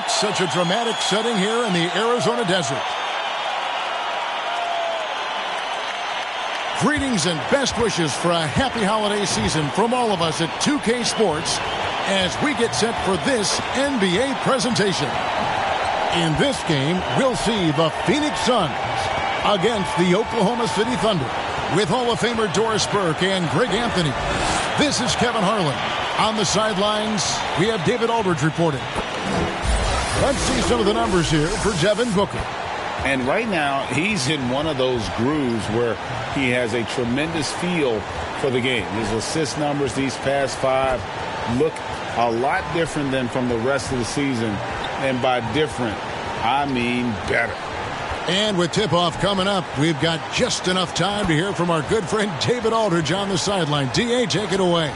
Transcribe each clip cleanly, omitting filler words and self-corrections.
It's such a dramatic setting here in the Arizona desert. Greetings and best wishes for a happy holiday season from all of us at 2K Sports as we get set for this NBA presentation. In this game, we'll see the Phoenix Suns against the Oklahoma City Thunder with Hall of Famer Doris Burke and Greg Anthony. This is Kevin Harlan. On the sidelines, we have David Aldridge reporting. Let's see some of the numbers here for Devin Booker. And right now, he's in one of those grooves where he has a tremendous feel for the game. His assist numbers these past 5 look a lot different than from the rest of the season. And by different, I mean better. And with tip-off coming up, we've got just enough time to hear from our good friend David Aldridge on the sideline. D.A., take it away.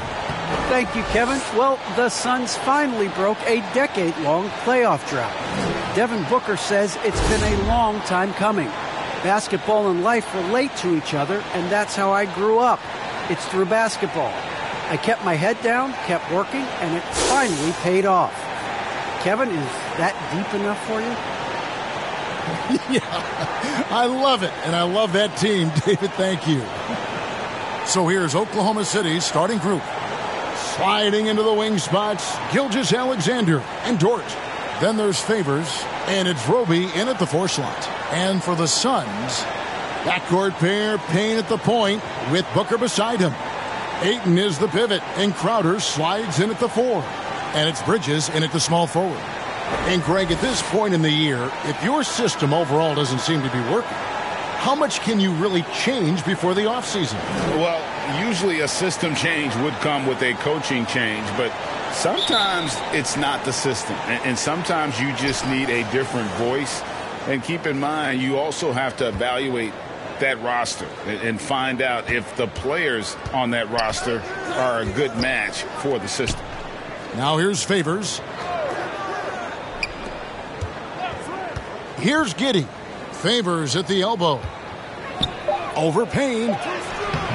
Thank you, Kevin. Well, the Suns finally broke a decade-long playoff drought. Devin Booker says it's been a long time coming. Basketball and life relate to each other, and that's how I grew up. It's through basketball. I kept my head down, kept working, and it finally paid off. Kevin, is that deep enough for you? Yeah, I love it, and I love that team. David, thank you. So here's Oklahoma City's starting group. Sliding into the wing spots, Gilgeous-Alexander and Dort. Then there's Favors, and it's Roby in at the 4 slot. And for the Suns, backcourt pair, Payne at the point with Booker beside him. Ayton is the pivot, and Crowder slides in at the 4. And it's Bridges in at the small forward. And Greg, at this point in the year, if your system overall doesn't seem to be working, how much can you really change before the offseason? Well, usually a system change would come with a coaching change, but sometimes it's not the system. And sometimes you just need a different voice. And keep in mind, you also have to evaluate that roster and find out if the players on that roster are a good match for the system. Now here's Favors. Here's Giddey. Favors at the elbow. Over Payne.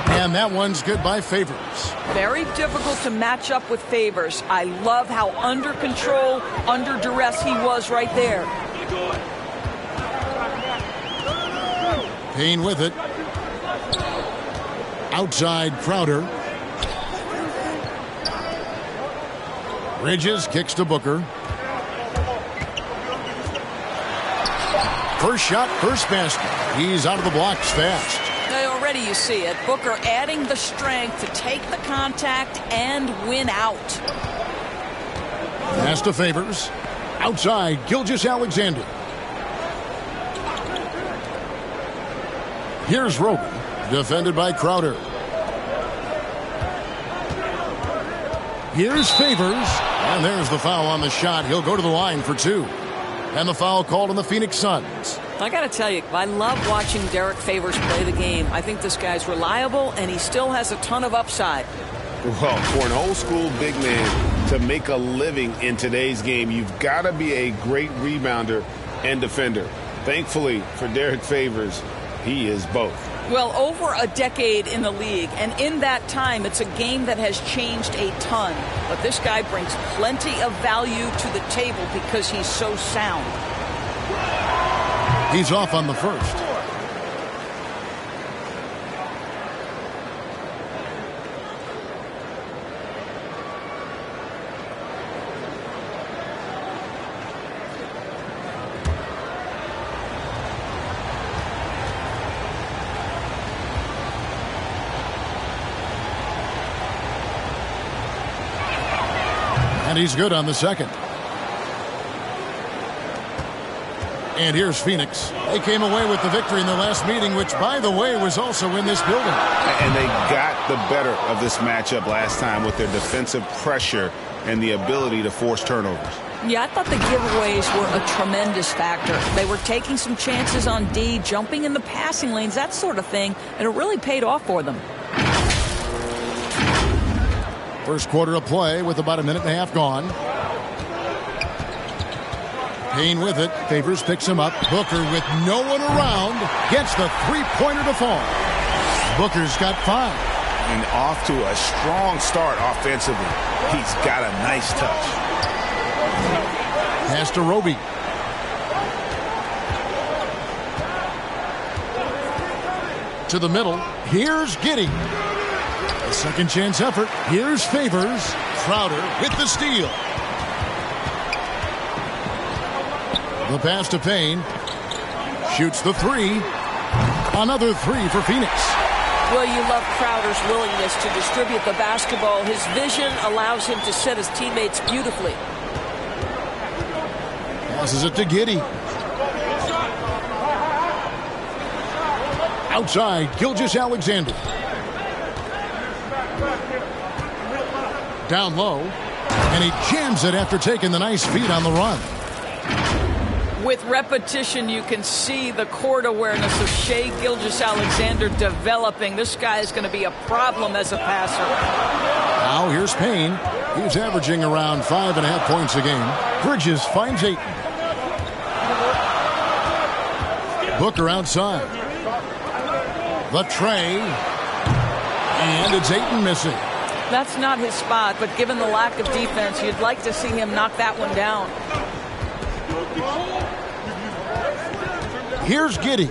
And that one's good by Favors. Very difficult to match up with Favors. I love how under control, under duress he was right there. Payne with it. Outside Crowder. Bridges kicks to Booker. First shot, first basket. He's out of the blocks fast. Already you see it. Booker adding the strength to take the contact and win out. Pass to Favors. Outside, Gilgeous-Alexander. Here's Roby. Defended by Crowder. Here's Favors. And there's the foul on the shot. He'll go to the line for 2. And the foul called on the Phoenix Suns. I got to tell you, I love watching Derek Favors play the game. I think this guy's reliable, and he still has a ton of upside. Well, for an old-school big man to make a living in today's game, you've got to be a great rebounder and defender. Thankfully for Derek Favors, he is both. Well, over a decade in the league, and in that time, it's a game that has changed a ton. But this guy brings plenty of value to the table because he's so sound. He's off on the first. And he's good on the second. And here's Phoenix. They came away with the victory in the last meeting, which, by the way, was also in this building. And they got the better of this matchup last time with their defensive pressure and the ability to force turnovers. Yeah, I thought the giveaways were a tremendous factor. They were taking some chances on D, jumping in the passing lanes, that sort of thing, and it really paid off for them. First quarter of play with about a minute and a half gone. Payne with it. Favors picks him up. Booker with no one around gets the three-pointer to fall. Booker's got 5. And off to a strong start offensively. He's got a nice touch. Pass to Roby. To the middle. Here's Giddey. A second chance effort. Here's Favors. Crowder with the steal. The pass to Payne. Shoots the three. Another three for Phoenix. Well, you love Crowder's willingness to distribute the basketball. His vision allows him to set his teammates beautifully. Passes it to Giddey. Outside, Gilgeous-Alexander. Down low. And he jams it after taking the nice feed on the run. With repetition, you can see the court awareness of Shai Gilgeous-Alexander developing. This guy is going to be a problem as a passer. Now here's Payne. He's averaging around 5.5 points a game. Bridges finds Ayton. Booker outside. The tray. And it's Ayton missing. That's not his spot, but given the lack of defense, you'd like to see him knock that one down. Here's Giddey.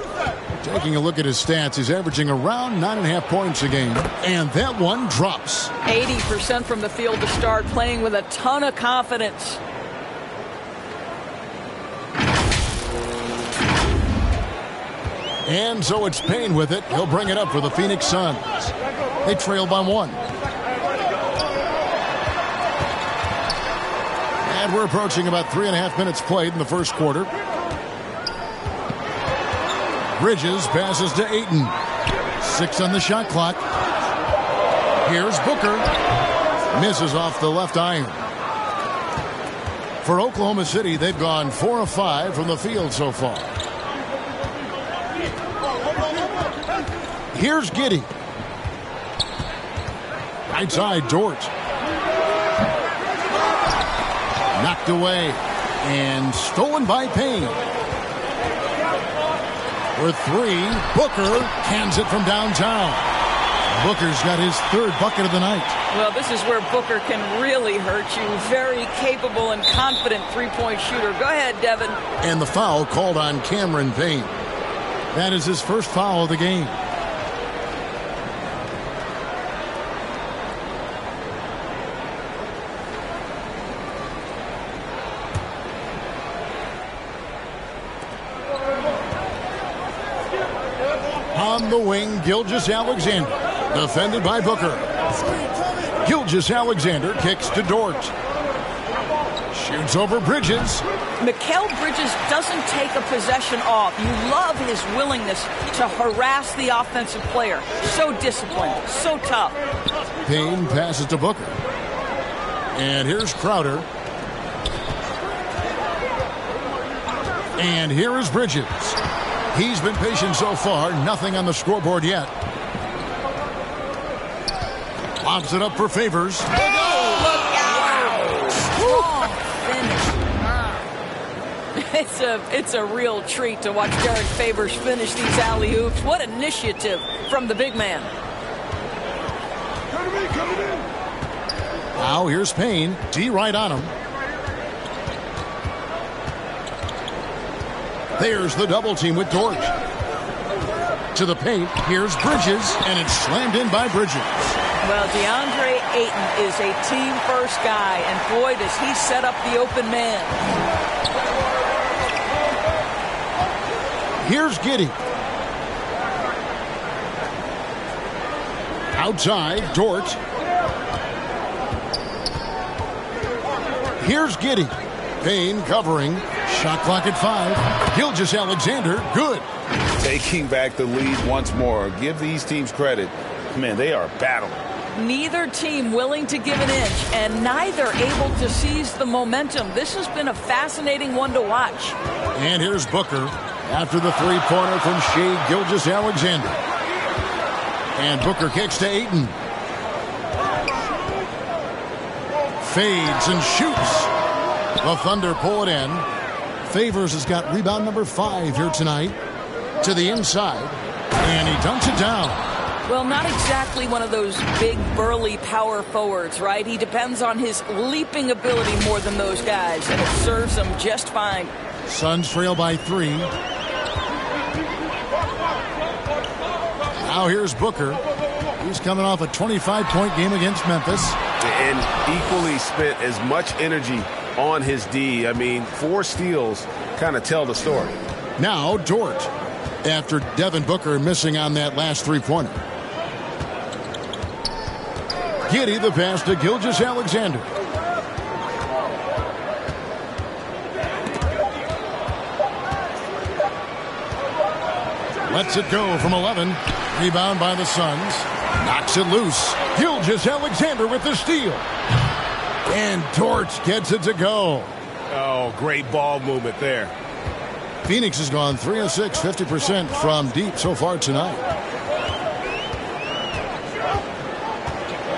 Taking a look at his stats, he's averaging around 9.5 points a game. And that one drops. 80% from the field to start, playing with a ton of confidence. And so it's Payne with it. He'll bring it up for the Phoenix Suns. They trail by one. And we're approaching about 3.5 minutes played in the first quarter. Bridges passes to Ayton. 6 on the shot clock. Here's Booker. Misses off the left iron. For Oklahoma City, they've gone 4 of 5 from the field so far. Here's Giddey. Right side, Dort. Knocked away and stolen by Payne. For 3, Booker cans it from downtown. Booker's got his 3rd bucket of the night. Well, this is where Booker can really hurt you. Very capable and confident three-point shooter. Go ahead, Devin. And the foul called on Cameron Payne. That is his first foul of the game. On the wing, Gilgeous-Alexander. Defended by Booker. Gilgeous-Alexander kicks to Dort. Shoots over Bridges. Mikal Bridges doesn't take a possession off. You love his willingness to harass the offensive player. So disciplined, so tough. Payne passes to Booker. And here's Crowder. And here is Bridges. He's been patient so far. Nothing on the scoreboard yet. Lobs it up for Favors. Look out! Strong finish. It's a real treat to watch Derek Favors finish these alley-oops. What initiative from the big man. Now here's Payne. D right on him. There's the double team with Dort. To the paint. Here's Bridges, and it's slammed in by Bridges. Well, DeAndre Ayton is a team-first guy, and boy, does he set up the open man. Here's Giddey. Outside, Dort. Here's Giddey. Payne covering. Shot clock at 5. Gilgeous-Alexander, good. Taking back the lead once more. Give these teams credit. Man, they are battling. Neither team willing to give an inch, and neither able to seize the momentum. This has been a fascinating one to watch. And here's Booker after the three-pointer from Shai Gilgeous-Alexander. And Booker kicks to Ayton. Fades and shoots. The Thunder pull it in. Favors has got rebound number 5 here tonight. To the inside. And he dunks it down. Well, not exactly one of those big, burly power forwards, right? He depends on his leaping ability more than those guys, and it serves him just fine. Suns trail by 3. Now here's Booker. He's coming off a 25-point game against Memphis. And equally spent as much energy on his D. I mean, 4 steals kind of tell the story. Now Dort, after Devin Booker missing on that last three-pointer. Giddey the pass to Gilgeous-Alexander. Lets it go from 11. Rebound by the Suns. Knocks it loose. Gilgeous-Alexander with the steal. And Dort gets it to go. Oh, great ball movement there. Phoenix has gone 3 of 6, 50% from deep so far tonight.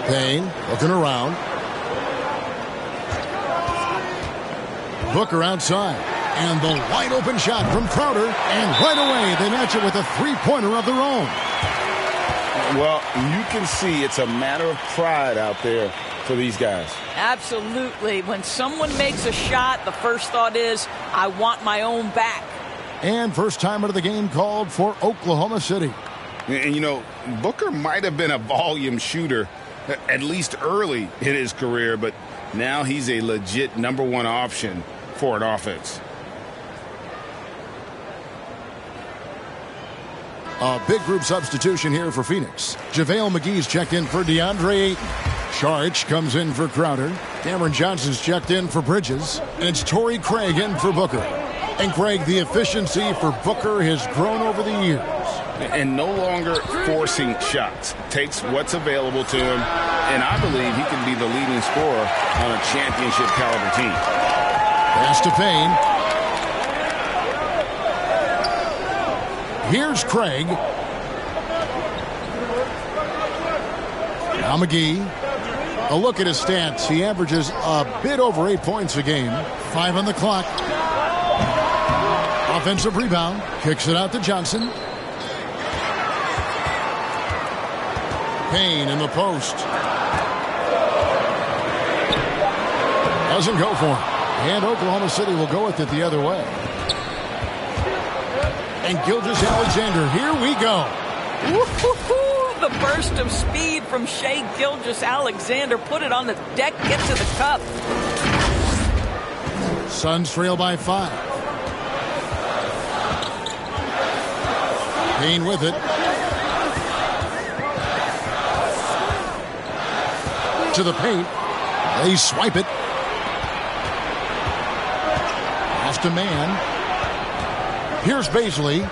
Payne looking around. Booker outside. And the wide open shot from Crowder. And right away they match it with a three-pointer of their own. Well, you can see it's a matter of pride out there for these guys. Absolutely. When someone makes a shot, the first thought is, I want my own back. And first time out of the game called for Oklahoma City. And, you know, Booker might have been a volume shooter, at least early in his career, but now he's a legit #1 option for an offense. A big group substitution here for Phoenix. JaVale McGee's checked in for DeAndre Ayton. Saric comes in for Crowder. Cameron Johnson's checked in for Bridges. And it's Torrey Craig in for Booker. And Craig, the efficiency for Booker has grown over the years. And no longer forcing shots. Takes what's available to him. And I believe he can be the leading scorer on a championship caliber team. Pass to Payne. Here's Craig. Now McGee. A look at his stats. He averages a bit over 8 points a game. 5 on the clock. Offensive rebound. Kicks it out to Johnson. Payne in the post. Doesn't go for him. And Oklahoma City will go with it the other way. And Gilgeous-Alexander, here we go. Woo-hoo-hoo! The burst of speed from Shai Gilgeous-Alexander. Put it on the deck, get to the cup. Suns trail by 5. Payne with it. To the paint. They swipe it. Pass to man. Here's Baisley.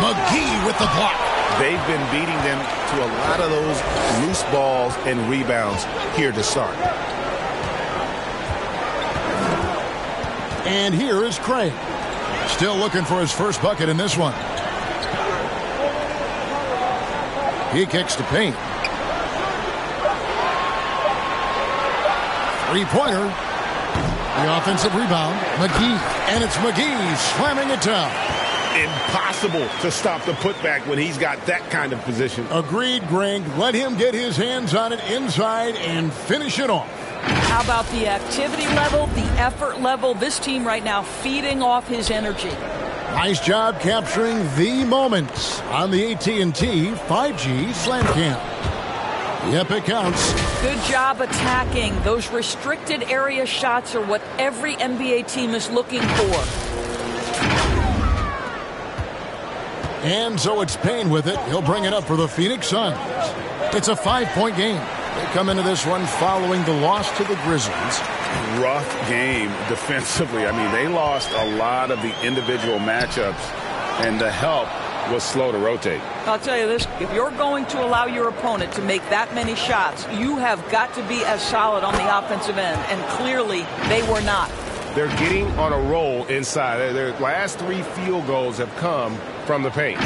McGee with the block. They've been beating them to a lot of those loose balls and rebounds here to start. And here is Craig. Still looking for his first bucket in this one. He kicks to Payne. Three-pointer. The offensive rebound. McGee. And it's McGee slamming it down. Impossible to stop the putback when he's got that kind of position. Agreed, Greg. Let him get his hands on it inside and finish it off. How about the activity level, the effort level? This team right now feeding off his energy. Nice job capturing the moments on the AT&T 5G Slam Cam. Yep, it counts. Good job attacking. Those restricted area shots are what every NBA team is looking for. And so it's Payne with it. He'll bring it up for the Phoenix Suns. It's a 5-point game. They come into this one following the loss to the Grizzlies. Rough game defensively. I mean, they lost a lot of the individual matchups, and the help was slow to rotate. I'll tell you this, if you're going to allow your opponent to make that many shots, you have got to be as solid on the offensive end, and clearly they were not. They're getting on a roll inside. Their last 3 field goals have come from the paint.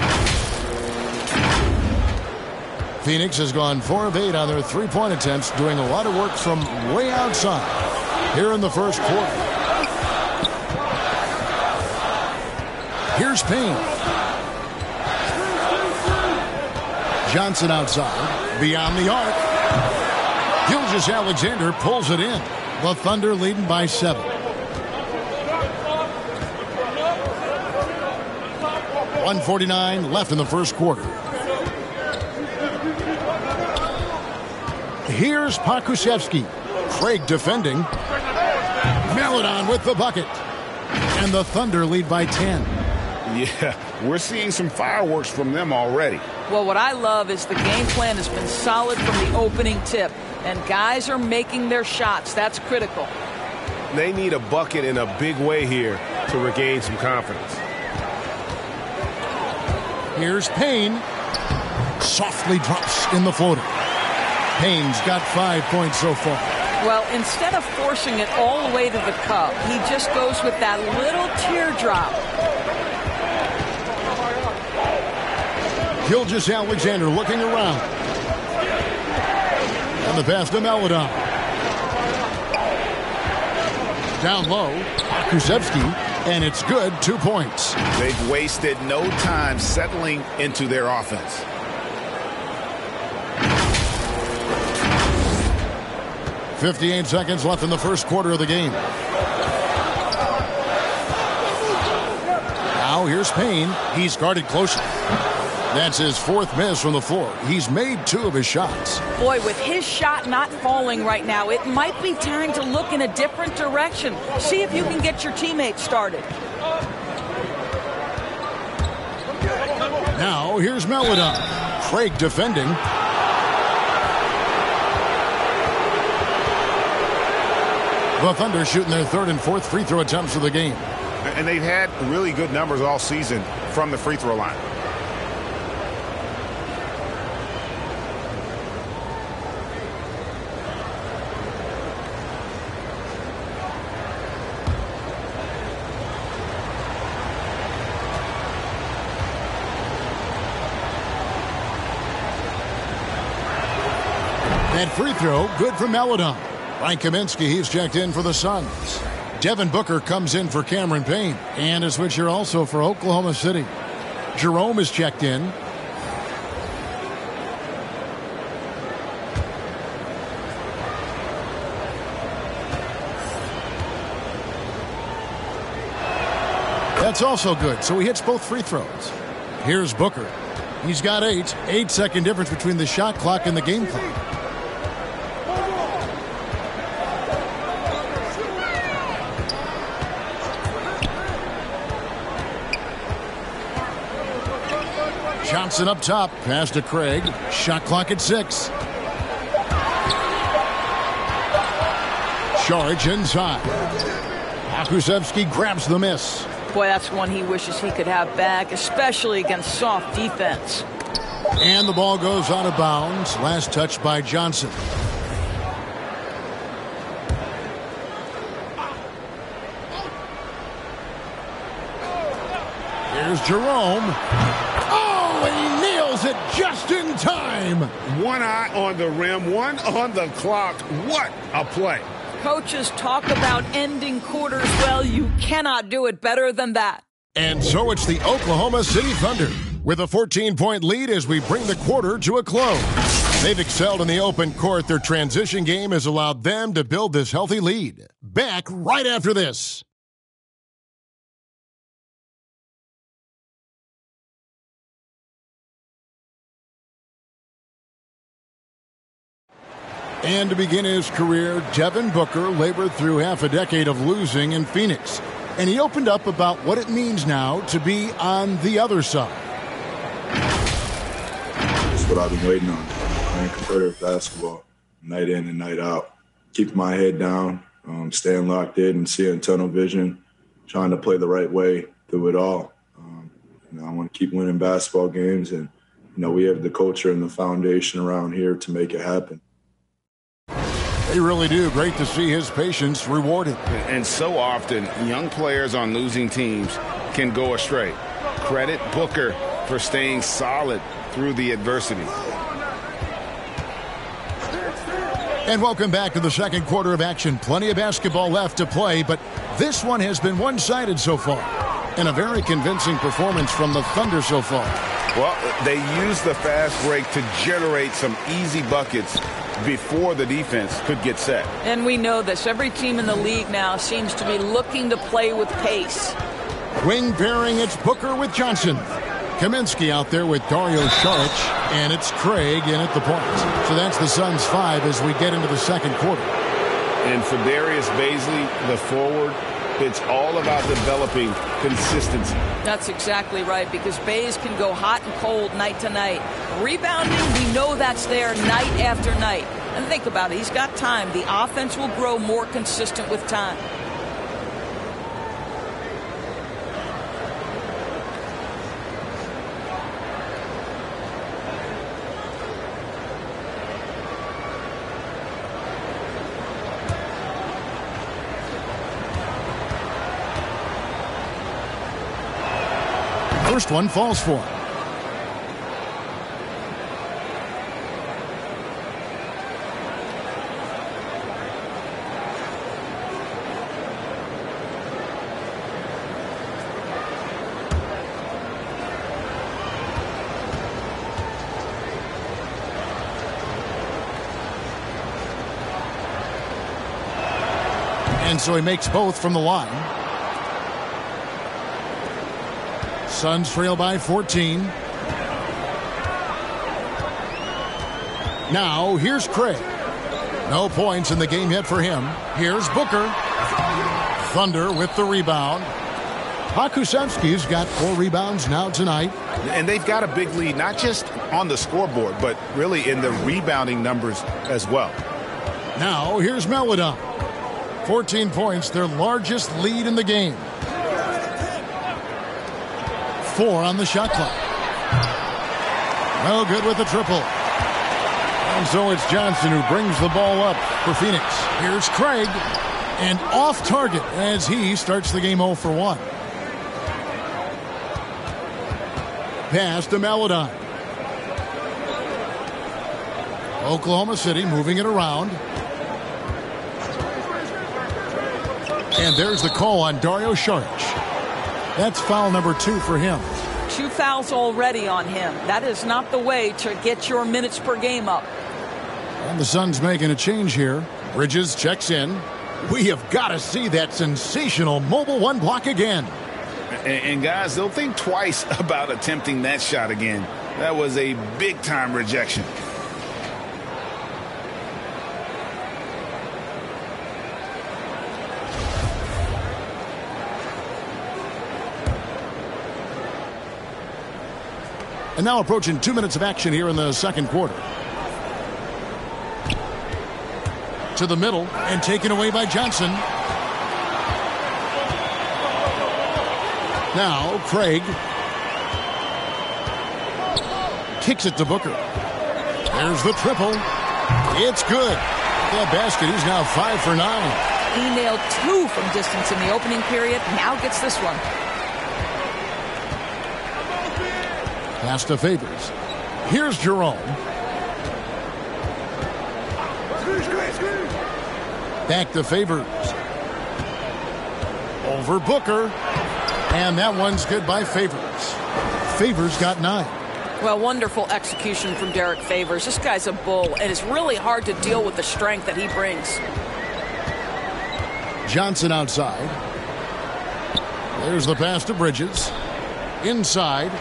Phoenix has gone 4 of 8 on their three-point attempts, doing a lot of work from way outside here in the first quarter. Here's Payne. Johnson outside, beyond the arc. Gilgeous-Alexander pulls it in. The Thunder leading by 7. .149 left in the first quarter. Here's Pokusevski. Craig defending. Maledon with the bucket. And the Thunder lead by 10. Yeah, we're seeing some fireworks from them already. Well, what I love is the game plan has been solid from the opening tip. And guys are making their shots. That's critical. They need a bucket in a big way here to regain some confidence. Here's Payne. Softly drops in the floater. Payne's got 5 points so far. Well, instead of forcing it all the way to the cup, he just goes with that little teardrop. Gilgeous-Alexander looking around. And the pass to Maledon. Down low, Pokusevski, and it's good, 2 points. They've wasted no time settling into their offense. .58 seconds left in the first quarter of the game. Now here's Payne. He's guarded closely. That's his 4th miss from the floor. He's made 2 of his shots. Boy, with his shot not falling right now, it might be time to look in a different direction. See if you can get your teammates started. Now here's Maledon. Craig defending. The Thunder shooting their 3rd and 4th free throw attempts of the game. And they've had really good numbers all season from the free throw line. That free throw, good for Maledon. Frank Kaminsky, he's checked in for the Suns. Devin Booker comes in for Cameron Payne. And a switcher also for Oklahoma City. Jerome is checked in. That's also good, so he hits both free throws. Here's Booker. He's got 8. 8-second difference between the shot clock and the game clock. Johnson up top, pass to Craig. Shot clock at 6. Charge inside. Pokusevski grabs the miss. Boy, that's one he wishes he could have back, especially against soft defense. And the ball goes out of bounds. Last touch by Johnson. Here's Jerome. He nails it just in time. One eye on the rim, one on the clock. What a play. Coaches talk about ending quarters. Well, you cannot do it better than that. And so it's the Oklahoma City Thunder with a 14-point lead as we bring the quarter to a close. They've excelled in the open court. Their transition game has allowed them to build this healthy lead. Back right after this. And to begin his career, Devin Booker labored through half a decade of losing in Phoenix. And he opened up about what it means now to be on the other side. That's what I've been waiting on. Playing competitive basketball, night in and night out. Keeping my head down, staying locked in and seeing tunnel vision, trying to play the right way through it all. I want to keep winning basketball games, and we have the culture and the foundation around here to make it happen. They really do. Great to see his patience rewarded. And so often, young players on losing teams can go astray. Credit Booker for staying solid through the adversity. And welcome back to the second quarter of action. Plenty of basketball left to play, but this one has been one-sided so far. And a very convincing performance from the Thunder so far. Well, they used the fast break to generate some easy buckets before the defense could get set. And we know this. Every team in the league now seems to be looking to play with pace. Wing pairing, it's Booker with Johnson. Kaminsky out there with Dario Saric. And it's Craig in at the point. So that's the Suns 5 as we get into the second quarter. And for Darius Bazley, the forward, it's all about developing consistency. That's exactly right, because Bays can go hot and cold night to night. Rebounding, we know that's there night after night. And think about it, he's got time. The offense will grow more consistent with time. First one falls for him. And so he makes both from the line. Suns trail by 14. Now, here's Craig. No points in the game yet for him. Here's Booker. Thunder with the rebound. Pokusevski's got 4 rebounds now tonight. And they've got a big lead, not just on the scoreboard, but really in the rebounding numbers as well. Now, here's Melodon. 14 points, their largest lead in the game. 4 on the shot clock. No good with the triple. And so it's Johnson who brings the ball up for Phoenix. Here's Craig. And off target as he starts the game 0 for 1. Pass to Melodon. Oklahoma City moving it around. And there's the call on Dario Saric. That's foul number 2 for him. 2 fouls already on him. That is not the way to get your minutes per game up. And the Suns making a change here. Bridges checks in. We have got to see that sensational mobile 1 block again. And guys, they'll think twice about attempting that shot again. That was a big-time rejection. And now approaching 2 minutes of action here in the second quarter. To the middle and taken away by Johnson. Now Craig kicks it to Booker. There's the triple. It's good. That basket, he's now 5 for 9. He nailed 2 from distance in the opening period. Now gets this one. Pass to Favors. Here's Jerome. Back to Favors. Over Booker. And that one's good by Favors. Favors got 9. Well, wonderful execution from Derek Favors. This guy's a bull, and it's really hard to deal with the strength that he brings. Johnson outside. There's the pass to Bridges. Inside.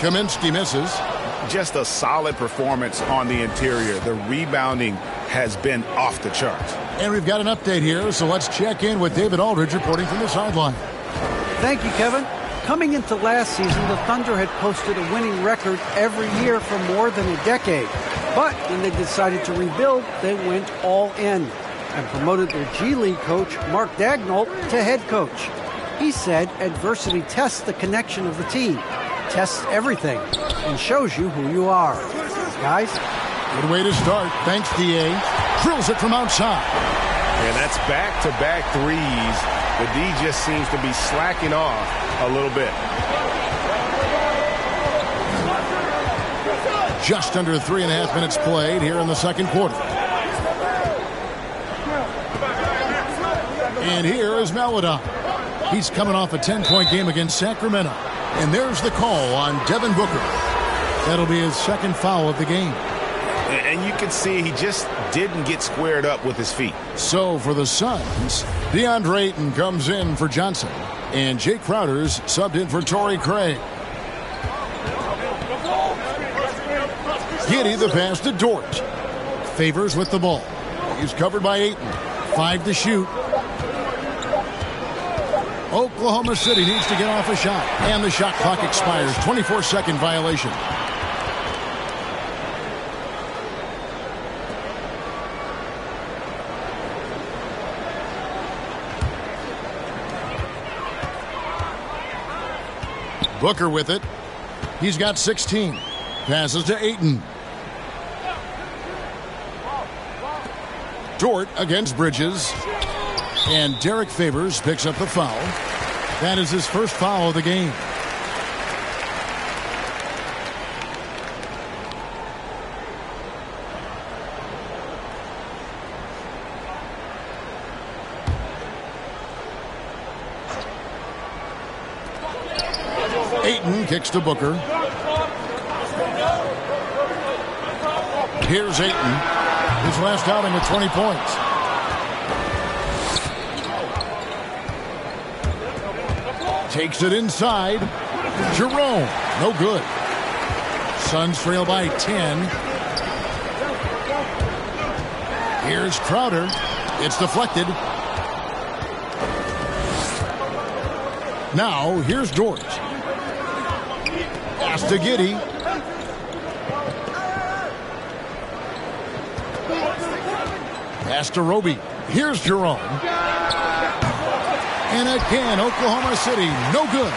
Kaminsky misses. Just a solid performance on the interior. The rebounding has been off the charts. And we've got an update here, so let's check in with David Aldridge reporting from the sideline. Thank you, Kevin. Coming into last season, the Thunder had posted a winning record every year for more than a decade. But when they decided to rebuild, they went all in and promoted their G League coach, Mark Daigneault, to head coach. He said adversity tests the connection of the team, tests everything, and shows you who you are. Guys? Good way to start. Thanks, D.A. Drills it from outside. And that's back-to-back threes. The D just seems to be slacking off a little bit. Just under 3.5 minutes played here in the second quarter. And here is Maladon. He's coming off a 10-point game against Sacramento. And there's the call on Devin Booker. That'll be his second foul of the game. And you can see he just didn't get squared up with his feet. So for the Suns, DeAndre Ayton comes in for Johnson. And Jake Crowder's subbed in for Torrey Craig. Giddey the pass to Dort. Favors with the ball. He's covered by Ayton. 5 to shoot. Oklahoma City needs to get off a shot. And the shot clock expires. 24-second violation. Booker with it. He's got 16. Passes to Ayton. Dort against Bridges. And Derek Favors picks up the foul. That is his first foul of the game. Ayton kicks to Booker. Here's Ayton. His last outing with 20 points. Takes it inside. Jerome. No good. Suns trail by 10. Here's Crowder. It's deflected. Now, here's Dort. Pass to Giddey. Pass to Roby. Here's Jerome. And again, Oklahoma City, no good.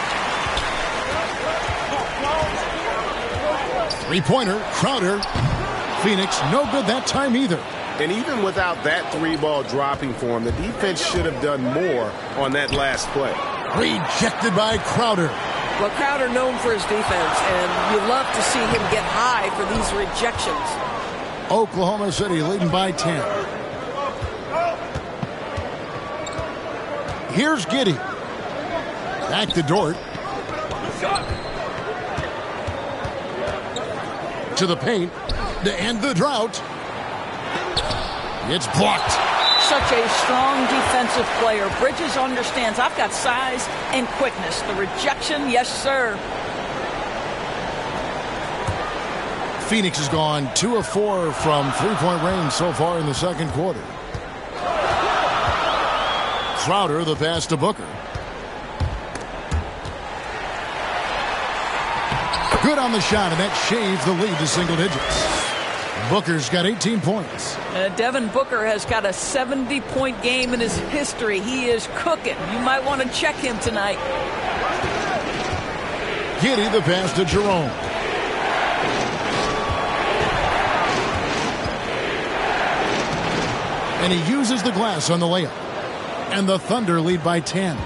Three-pointer, Crowder. Phoenix, no good that time either. And even without that three-ball dropping for him, the defense should have done more on that last play. Rejected by Crowder. Well, Crowder known for his defense, and you love to see him get high for these rejections. Oklahoma City leading by 10. Here's Giddey. Back to Dort. To the paint. To end the drought. It's blocked. Such a strong defensive player. Bridges understands I've got size and quickness. The rejection, yes, sir. Phoenix has gone 2 of 4 from three-point range so far in the second quarter. Crowder, the pass to Booker. Good on the shot, and that shaves the lead to single digits. Booker's got 18 points. Devin Booker has got a 70-point game in his history. He is cooking. You might want to check him tonight. Giddey, the pass to Jerome. And he uses the glass on the layup. And the Thunder lead by 10.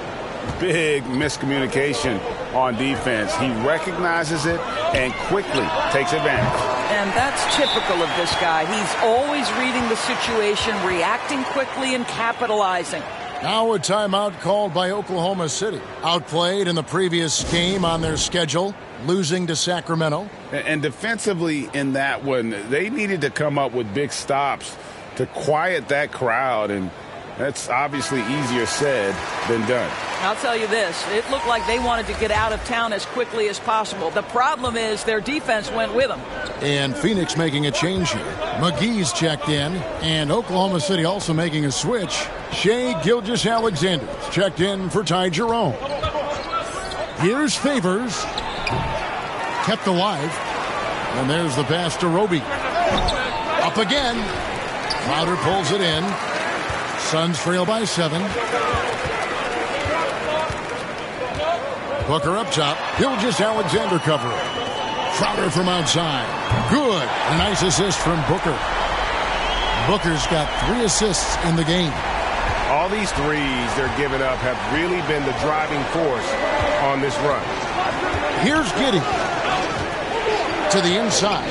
Big miscommunication on defense. He recognizes it and quickly takes advantage. And that's typical of this guy. He's always reading the situation, reacting quickly, and capitalizing. Now a timeout called by Oklahoma City. Outplayed in the previous game on their schedule, losing to Sacramento. And defensively in that one, they needed to come up with big stops to quiet that crowd, and that's obviously easier said than done. I'll tell you this, it looked like they wanted to get out of town as quickly as possible. The problem is their defense went with them. And Phoenix making a change here. McGee's checked in, and Oklahoma City also making a switch. Shai Gilgeous-Alexander checked in for Ty Jerome. Here's Favors. Kept alive. And there's the pass to Roby. Up again. Crowder pulls it in. Suns trail by 7. Booker up top. Gilgeous-Alexander covering. Crowder from outside. Good. A nice assist from Booker. Booker's got 3 assists in the game. All these threes they're giving up have really been the driving force on this run. Here's Giddey. To the inside.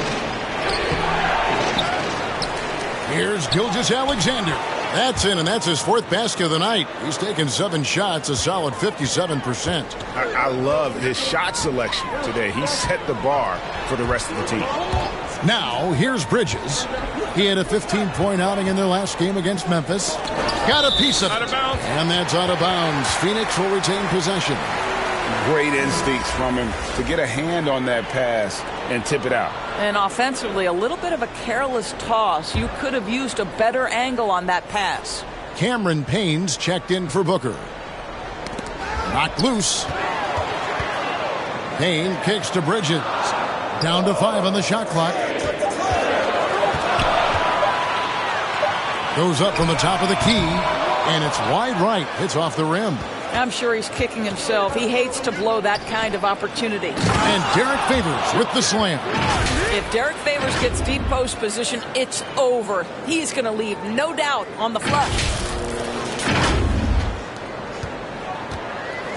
Here's Gilgeous-Alexander. That's in, and that's his 4th basket of the night. He's taken 7 shots, a solid 57%. I love his shot selection today. He set the bar for the rest of the team. Now, here's Bridges. He had a 15-point outing in their last game against Memphis. Got a piece of it. Out of bounds. And that's out of bounds. Phoenix will retain possession. Great instincts from him to get a hand on that pass and tip it out. And offensively, a little bit of a careless toss. You could have used a better angle on that pass. Cameron Payne's checked in for Booker. Knocked loose. Payne kicks to Bridges. Down to 5 on the shot clock. Goes up from the top of the key, and it's wide right. Hits off the rim. I'm sure he's kicking himself. He hates to blow that kind of opportunity. And Derek Favors with the slam. If Derek Favors gets deep post position, it's over. He's going to leave, no doubt, on the flush.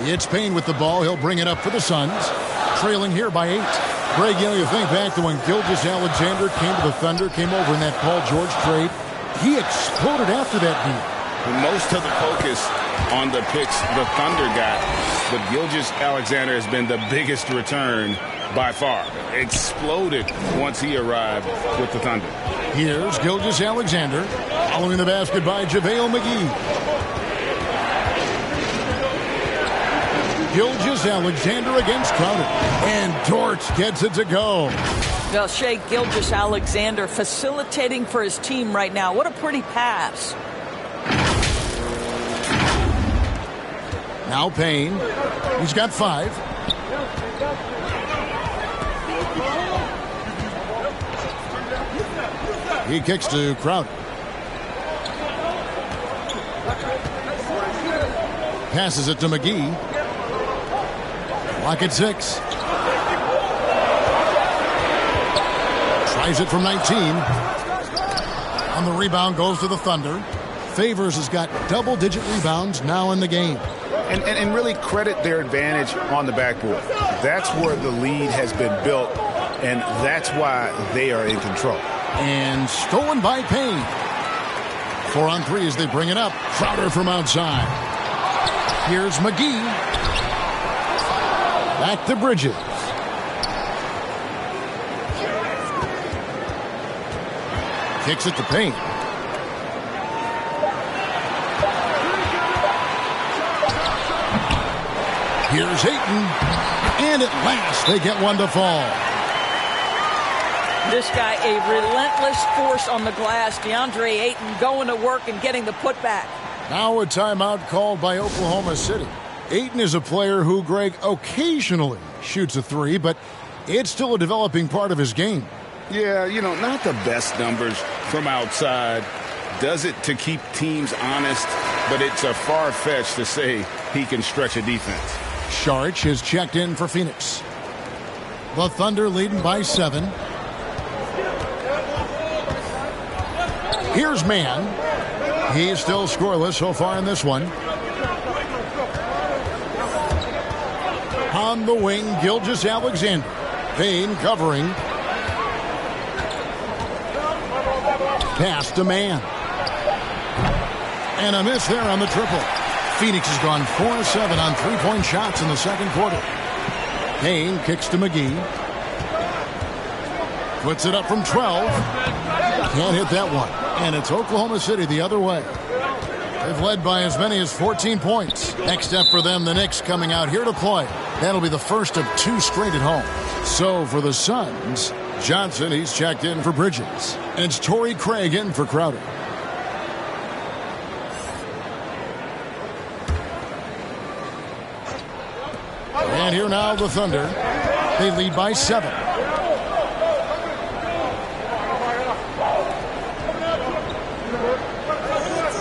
It's Payne with the ball. He'll bring it up for the Suns. Trailing here by 8. Greg, you think back to when Gilgeous-Alexander came to the Thunder, came over in that Paul George trade. He exploded after that deal. Most of the focus on the picks the Thunder got, but Gilgeous-Alexander has been the biggest return by far. Exploded once he arrived with the Thunder. Here's Gilgeous-Alexander following the basket by JaVale McGee. Gilgeous-Alexander against Crowder. And Dort gets it to go. Well, Shai Gilgeous-Alexander facilitating for his team right now. What a pretty pass. Now Payne. He's got 5. He kicks to Crowder. Passes it to McGee. Clock at 6. Tries it from 19. On the rebound goes to the Thunder. Favors has got double-digit rebounds now in the game. And really credit their advantage on the backboard. That's where the lead has been built, and that's why they are in control. And stolen by Payne. 4 on 3 as they bring it up. Crowder from outside. Here's McGee. Back to Bridges. Kicks it to Payne. Here's Ayton. And at last, they get one to fall. This guy, a relentless force on the glass. DeAndre Ayton going to work and getting the putback. Now a timeout called by Oklahoma City. Ayton is a player who, Greg, occasionally shoots a 3, but it's still a developing part of his game. Yeah, not the best numbers from outside. Does it to keep teams honest, but it's a far-fetched to say he can stretch a defense. Saric has checked in for Phoenix. The Thunder leading by 7. Here's Mann. He's still scoreless so far in this one. On the wing, Gilgeous-Alexander. Payne covering. Pass to Mann. And a miss there on the triple. Phoenix has gone 4-7 on 3-point shots in the second quarter. Payne kicks to McGee. Puts it up from 12. Can't hit that one. And it's Oklahoma City the other way. They've led by as many as 14 points. Next up for them, the Knicks coming out here to play. That'll be the first of 2 straight at home. So for the Suns, Johnson, he's checked in for Bridges. And it's Torrey Craig in for Crowder. And here now the Thunder. They lead by 7.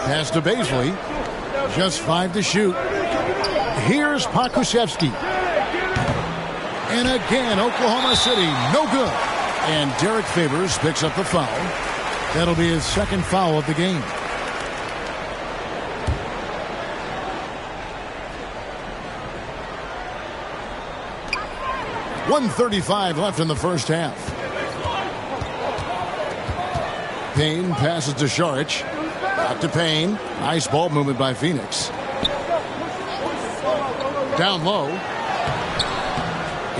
Pass to Baisley. Just 5 to shoot. Here's Pokusevski. And again, Oklahoma City, no good. And Derek Favors picks up the foul. That'll be his second foul of the game. .135 left in the first half. Payne passes to Saric. Back to Payne. Nice ball movement by Phoenix. Down low.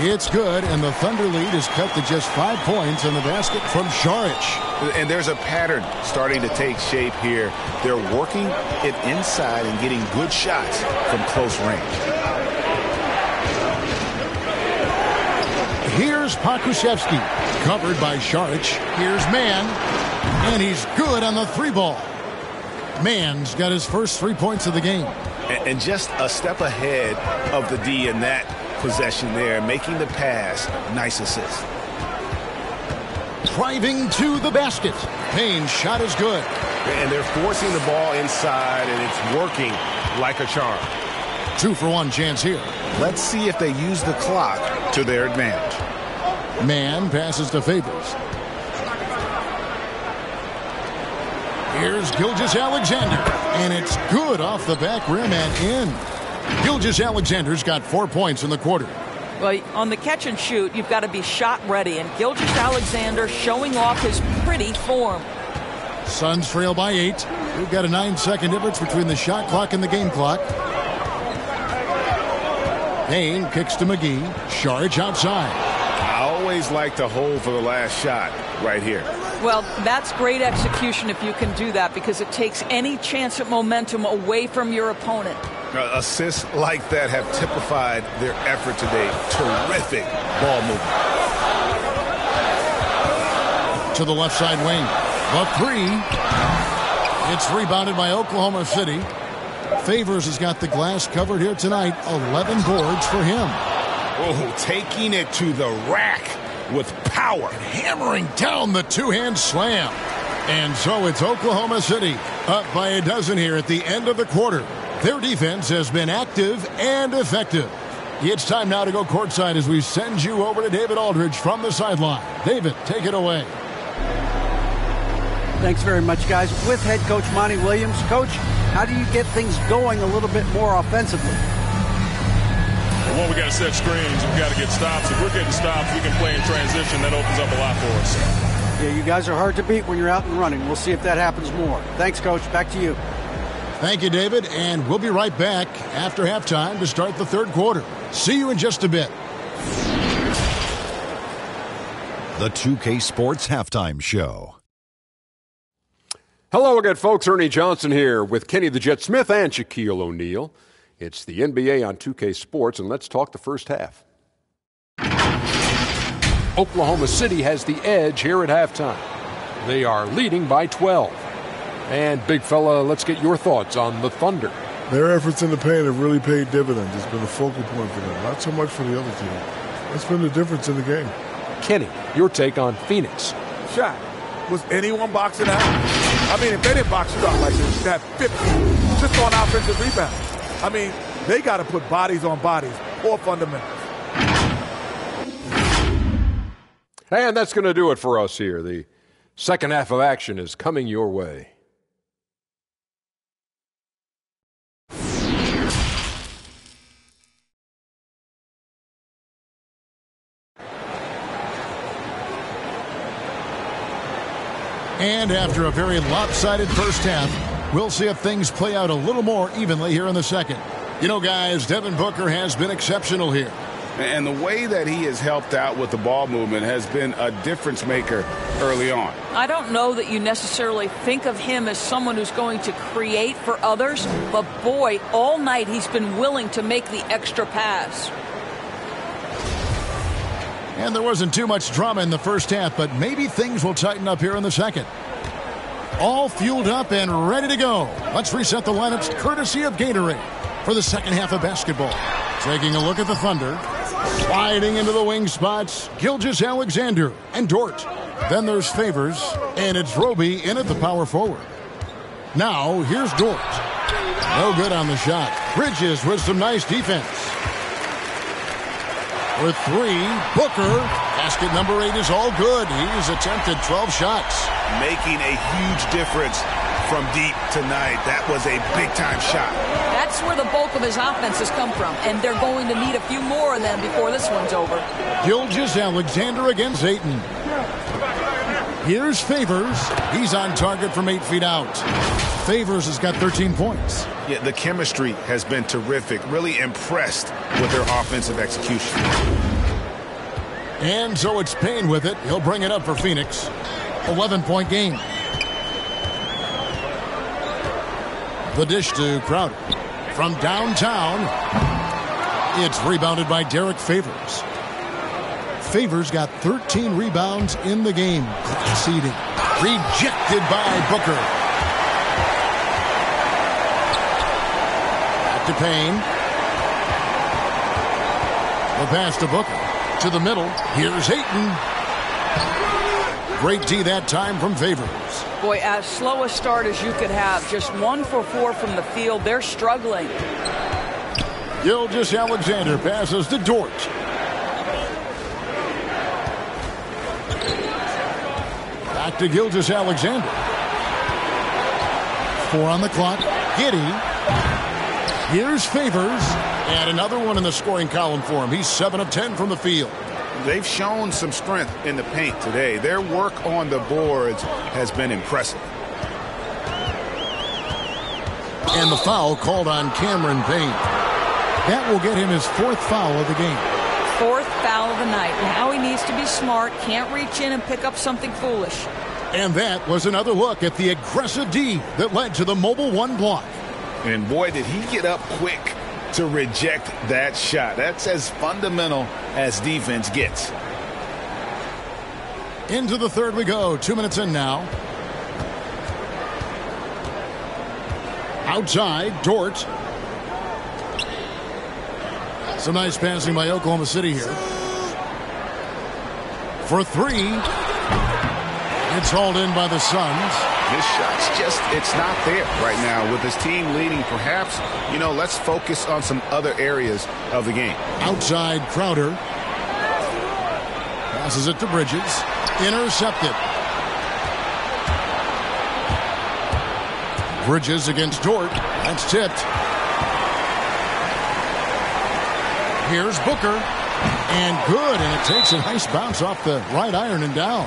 It's good, and the Thunder lead is cut to just 5 points in the basket from Šarić. And there's a pattern starting to take shape here. They're working it inside and getting good shots from close range. Here's Pokusevski, covered by Šarić. Here's Mann, and he's good on the 3-ball. Mann's got his first 3 points of the game. And just a step ahead of the D in that possession there, making the pass. Nice assist. Driving to the basket. Payne's shot is good. And they're forcing the ball inside, and it's working like a charm. 2-for-1 chance here. Let's see if they use the clock to their advantage. Mann passes to Favors. Here's Gilgeous-Alexander, and it's good off the back rim and in. Gilgeous-Alexander's got 4 points in the quarter. Well, on the catch and shoot, you've got to be shot ready, and Gilgeous-Alexander showing off his pretty form. Suns trail by 8. We've got a 9-second difference between the shot clock and the game clock. Payne kicks to McGee. Šarić outside. I always like to hold for the last shot right here. Well, that's great execution if you can do that, because it takes any chance at momentum away from your opponent. Assists like that have typified their effort today. Terrific ball movement. To the left side wing. The 3. It's rebounded by Oklahoma City. Favors has got the glass covered here tonight. 11 boards for him. Oh, taking it to the rack with power. And hammering down the two-hand slam. And so it's Oklahoma City up by a dozen here at the end of the quarter. Their defense has been active and effective. It's time now to go courtside as we send you over to David Aldridge from the sideline. David, take it away. Thanks very much, guys. With head coach Monty Williams. Coach, how do you get things going a little bit more offensively? Well, we got to set screens. We got to get stops. If we're getting stops, we can play in transition. That opens up a lot for us. Yeah, you guys are hard to beat when you're out and running. We'll see if that happens more. Thanks, Coach. Back to you. Thank you, David, and we'll be right back after halftime to start the third quarter. See you in just a bit. The 2K Sports Halftime Show. Hello again, folks. Ernie Johnson here with Kenny the Jet Smith and Shaquille O'Neal. It's the NBA on 2K Sports, and let's talk the first half. Oklahoma City has the edge here at halftime. They are leading by 12. And, big fella, let's get your thoughts on the Thunder. Their efforts in the paint have really paid dividends. It's been a focal point for them, not so much for the other team. That's been the difference in the game. Kenny, your take on Phoenix. Shot. Was anyone boxing out? I mean, if they didn't box you out like this, you'd have 50 just on offensive rebounds. I mean, they got to put bodies on bodies or fundamentals. And that's going to do it for us here. The second half of action is coming your way. And after a very lopsided first half, we'll see if things play out a little more evenly here in the second. You know, guys, Devin Booker has been exceptional here. And the way that he has helped out with the ball movement has been a difference maker early on. I don't know that you necessarily think of him as someone who's going to create for others, but boy, all night he's been willing to make the extra pass. And there wasn't too much drama in the first half, but maybe things will tighten up here in the second. All fueled up and ready to go. Let's reset the lineups courtesy of Gatorade for the second half of basketball. Taking a look at the Thunder. Sliding into the wing spots, Gilgeous-Alexander and Dort. Then there's Favors, and it's Roby in at the power forward. Now, here's Dort. No good on the shot. Bridges with some nice defense. With 3, Booker. Basket number 8 is all good. He's attempted 12 shots. Making a huge difference from deep tonight. That was a big-time shot. That's where the bulk of his offense has come from, and they're going to need a few more of them before this one's over. Gilgeous-Alexander against Ayton. Here's Favors. He's on target from 8 feet out. Favors has got 13 points. Yeah, the chemistry has been terrific. Really impressed with their offensive execution. And so it's Payne with it. He'll bring it up for Phoenix. 11-point game. The dish to Crowder. From downtown, it's rebounded by Derek Favors. Favors got 13 rebounds in the game. Conceding. Rejected by Booker. Back to Payne. The pass to Booker. To the middle. Here's Hayton. Great D that time from Favors. Boy, as slow a start as you could have. Just 1 for 4 from the field. They're struggling. Gilgeous-Alexander passes to Dort. Back to Gilgeous-Alexander. 4 on the clock. Giddey. Here's Favors. And another one in the scoring column for him. He's 7 of 10 from the field. They've shown some strength in the paint today. Their work on the boards has been impressive. And the foul called on Cameron Payne. That will get him his 4th foul of the game. 4th foul of the night. Now he needs to be smart. Can't reach in and pick up something foolish. And that was another look at the aggressive D that led to the Mobile One block. And boy, did he get up quick to reject that shot. That's as fundamental as defense gets. Into the third we go. 2 minutes in now. Outside, Dort. Some nice passing by Oklahoma City here. For 3. It's hauled in by the Suns. This shot's just, it's not there right now. With his team leading, perhaps, let's focus on some other areas of the game. Outside, Crowder. Passes it to Bridges. Intercepted. Bridges against Dort. That's tipped. Here's Booker. And good. And it takes a nice bounce off the right iron and down.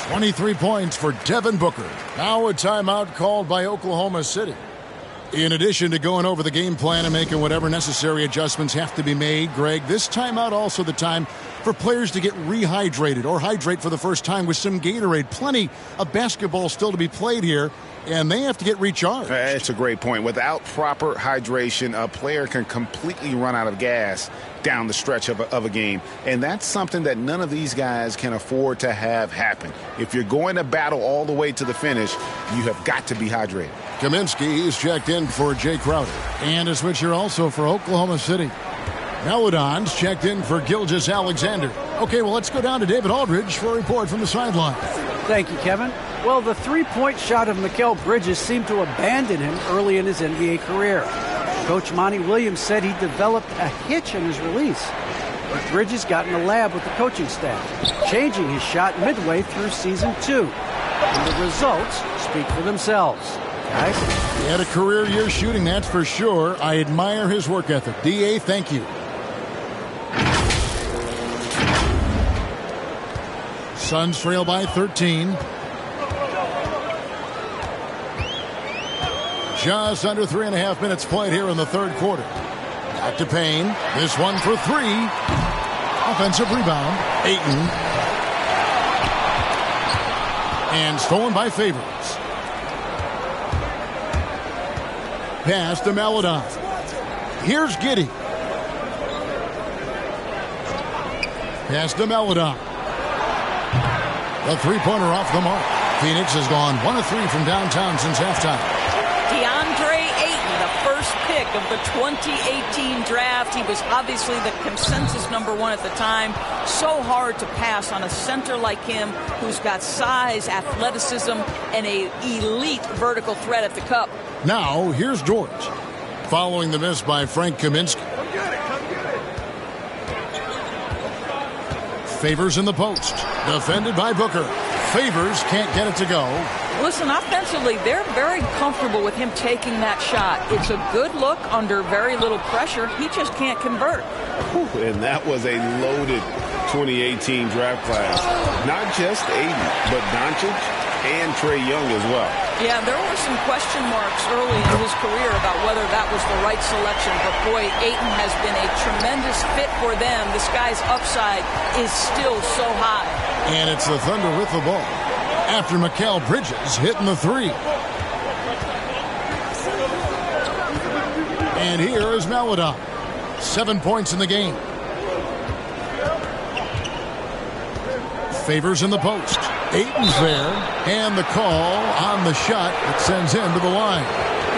23 points for Devin Booker. Now a timeout called by Oklahoma City. In addition to going over the game plan and making whatever necessary adjustments have to be made, Greg, this timeout also the time for players to get rehydrated or hydrate for the first time with some Gatorade. Plenty of basketball still to be played here, and they have to get recharged. That's a great point. Without proper hydration, a player can completely run out of gas down the stretch of a game. And that's something that none of these guys can afford to have happen. If you're going to battle all the way to the finish, you have got to be hydrated. Kaminsky is checked in for Jay Crowder. And a switcher also for Oklahoma City. Melodon's checked in for Gilgeous-Alexander. Okay, well, let's go down to David Aldridge for a report from the sideline. Thank you, Kevin. Well, the three-point shot of Mikal Bridges seemed to abandon him early in his NBA career. Coach Monty Williams said he developed a hitch in his release. But Bridges got in the lab with the coaching staff, changing his shot midway through season 2. And the results speak for themselves. Guys? He had a career year shooting, that's for sure. I admire his work ethic. D.A., thank you. Suns trail by 13. Just under 3.5 minutes played here in the third quarter. Back to Payne. This one for 3. Offensive rebound. Ayton. And stolen by Favors. Pass to Melodon. Here's Giddey. Pass to Melodon. The three-pointer off the mark. Phoenix has gone 1 of 3 from downtown since halftime. DeAndre Ayton, the first pick of the 2018 draft. He was obviously the consensus number 1 at the time. So hard to pass on a center like him who's got size, athleticism, and an elite vertical threat at the cup. Now, here's George. Following the miss by Frank Kaminsky. Favors in the post. Defended by Booker. Favors can't get it to go. Listen, offensively, they're very comfortable with him taking that shot. It's a good look under very little pressure. He just can't convert. And that was a loaded 2018 draft class. Not just Ayton, but Doncic, and Trae Young as well. Yeah, there were some question marks early in his career about whether that was the right selection. But, boy, Ayton has been a tremendous fit for them. This guy's upside is still so high. And it's the Thunder with the ball after Mikal Bridges hitting the three. And here is Maledon. 7 points in the game. Favors in the post. Ayton's there. And the call on the shot that sends him to the line.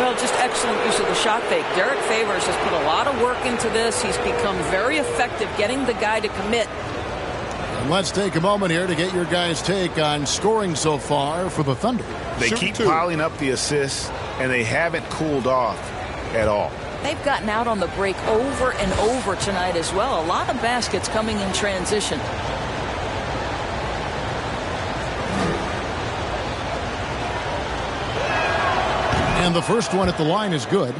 Well, just excellent use of the shot fake. Derek Favors has put a lot of work into this. He's become very effective getting the guy to commit. And let's take a moment here to get your guys' take on scoring so far for the Thunder. They keep piling up the assists, and they haven't cooled off at all. They've gotten out on the break over and over tonight as well. A lot of baskets coming in transition. And the first one at the line is good.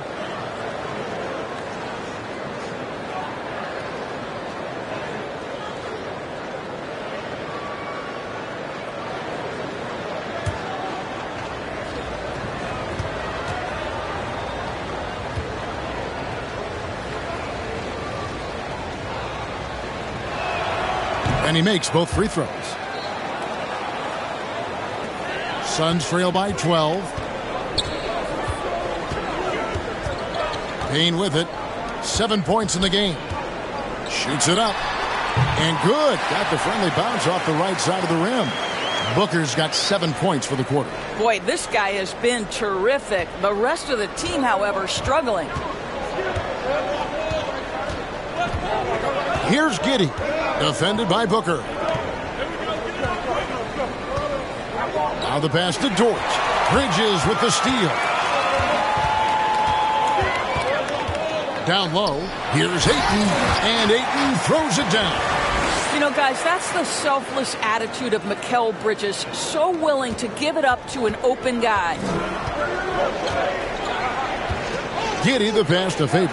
And he makes both free throws. Suns trail by 12. Payne with it. 7 points in the game. Shoots it up. And good. Got the friendly bounce off the right side of the rim. Booker's got 7 points for the quarter. Boy, this guy has been terrific. The rest of the team, however, struggling. Here's Giddey. Defended by Booker. Now the pass to Dort. Bridges with the steal. Down low. Here's Ayton. And Ayton throws it down. You know, guys, that's the selfless attitude of Mikal Bridges. So willing to give it up to an open guy. Giddey the pass to Favors.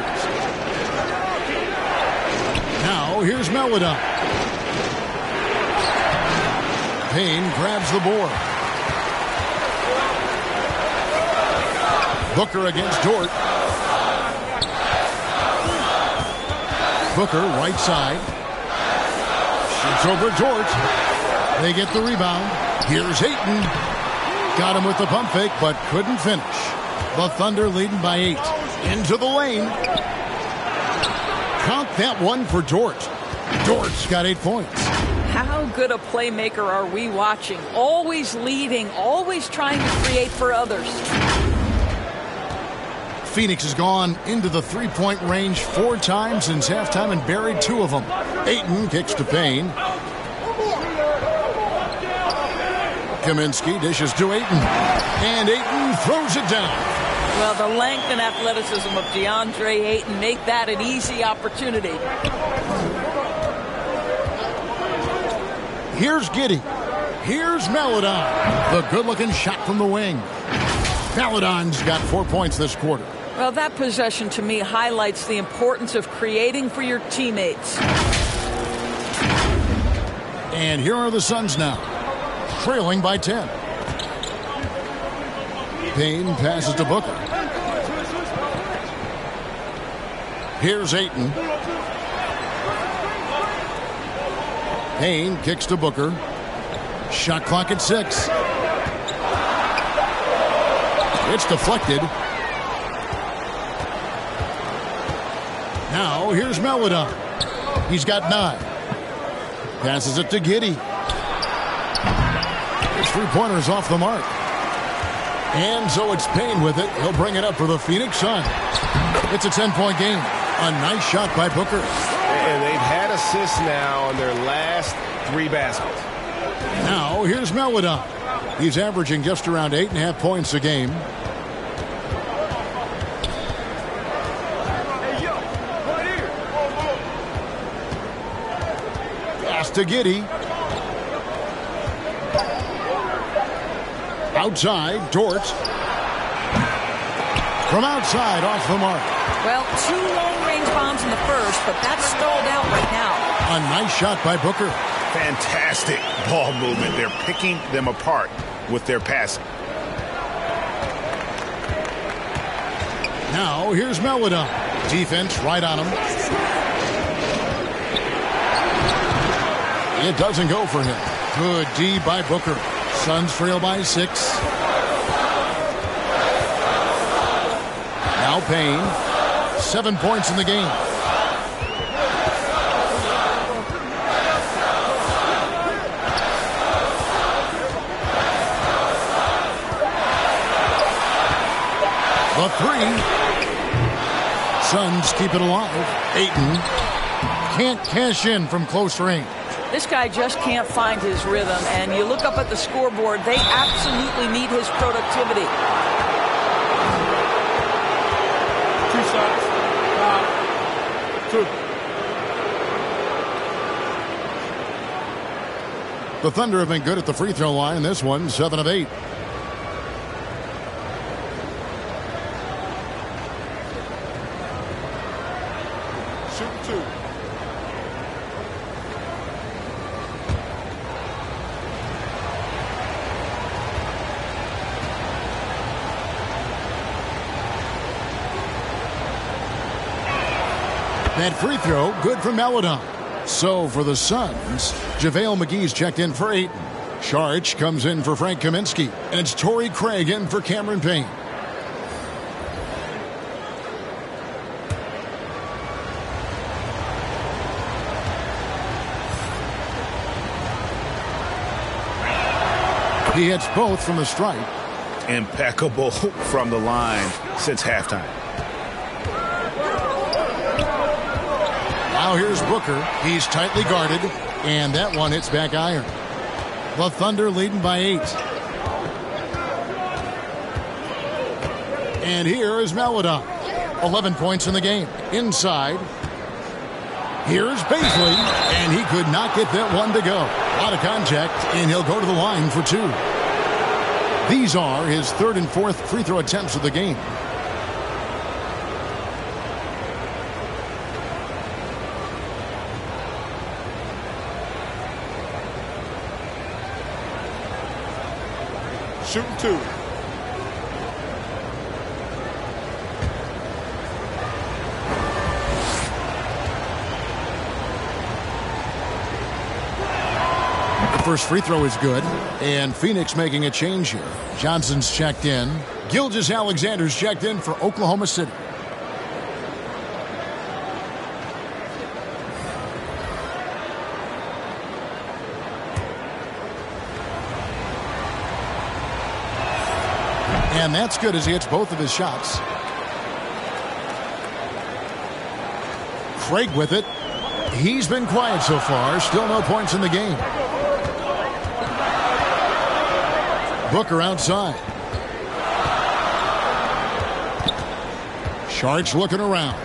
Now here's Maledon. Payne grabs the board. Booker against Dort. Booker right side. Shoots over Dort. They get the rebound. Here's Ayton. Got him with the pump fake, but couldn't finish. The Thunder leading by 8. Into the lane. Count that one for Dort. Dort's got 8 points. How good a playmaker are we watching? Always leading, always trying to create for others. Phoenix has gone into the three-point range 4 times since halftime and buried 2 of them. Ayton kicks to Payne. Kaminsky dishes to Ayton. And Ayton throws it down. Well, the length and athleticism of DeAndre Ayton make that an easy opportunity. Here's Giddey. Here's Maledon. The good-looking shot from the wing. Maledon's got 4 points this quarter. Well, that possession to me highlights the importance of creating for your teammates. And here are the Suns now, trailing by 10. Payne passes to Booker. Here's Ayton. Payne kicks to Booker. Shot clock at 6. It's deflected. Now here's Maledon. He's got 9. Passes it to Giddey. His three-pointer's off the mark. And so it's Payne with it. He'll bring it up for the Phoenix Suns. It's a 10-point game. A nice shot by Booker. And they've had assists now on their last 3 baskets. Now here's Maledon. He's averaging just around 8.5 points a game. Pass to Giddey. Outside, Dort. From outside, off the mark. Well, 2 long-range bombs in the first, but that's stalled out right now. A nice shot by Booker. Fantastic ball movement. They're picking them apart with their passing. Now here's Meledon. Defense right on him. It doesn't go for him. Good D by Booker. Suns trail by 6. Now Payne. 7 points in the game. The 3. Suns keep it alive. Ayton can't cash in from close range. This guy just can't find his rhythm, and you look up at the scoreboard, they absolutely need his productivity. 2 shots. 2. The Thunder have been good at the free throw line. This one, 7 of 8. Shoot 2. That free throw, good for Meledon. So for the Suns, JaVale McGee's checked in for Ayton. Saric comes in for Frank Kaminsky. And it's Torrey Craig in for Cameron Payne. He hits both from the stripe. Impeccable from the line since halftime. Now here's Booker. He's tightly guarded, and that one hits back iron. The Thunder leading by 8. And here is Meledon. 11 points in the game. Inside. Here's Bazley, and he could not get that one to go. A lot of contact, and he'll go to the line for 2. These are his 3rd and 4th free throw attempts of the game. Shooting 2. The first free throw is good, and Phoenix making a change here. Johnson's checked in. Gilgeous-Alexander's checked in for Oklahoma City. And that's good as he hits both of his shots. Craig with it. He's been quiet so far. Still no points in the game. Booker outside. Saric looking around.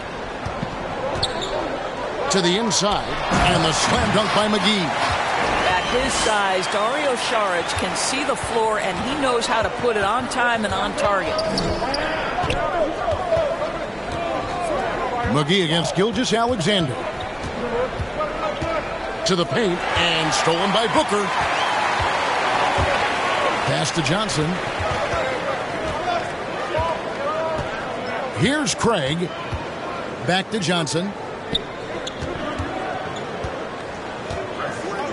To the inside. And the slam dunk by McGee. At his size, Dario Saric can see the floor, and he knows how to put it on time and on target. McGee against Gilgeous-Alexander. To the paint, and stolen by Booker. Pass to Johnson. Here's Craig. Back to Johnson.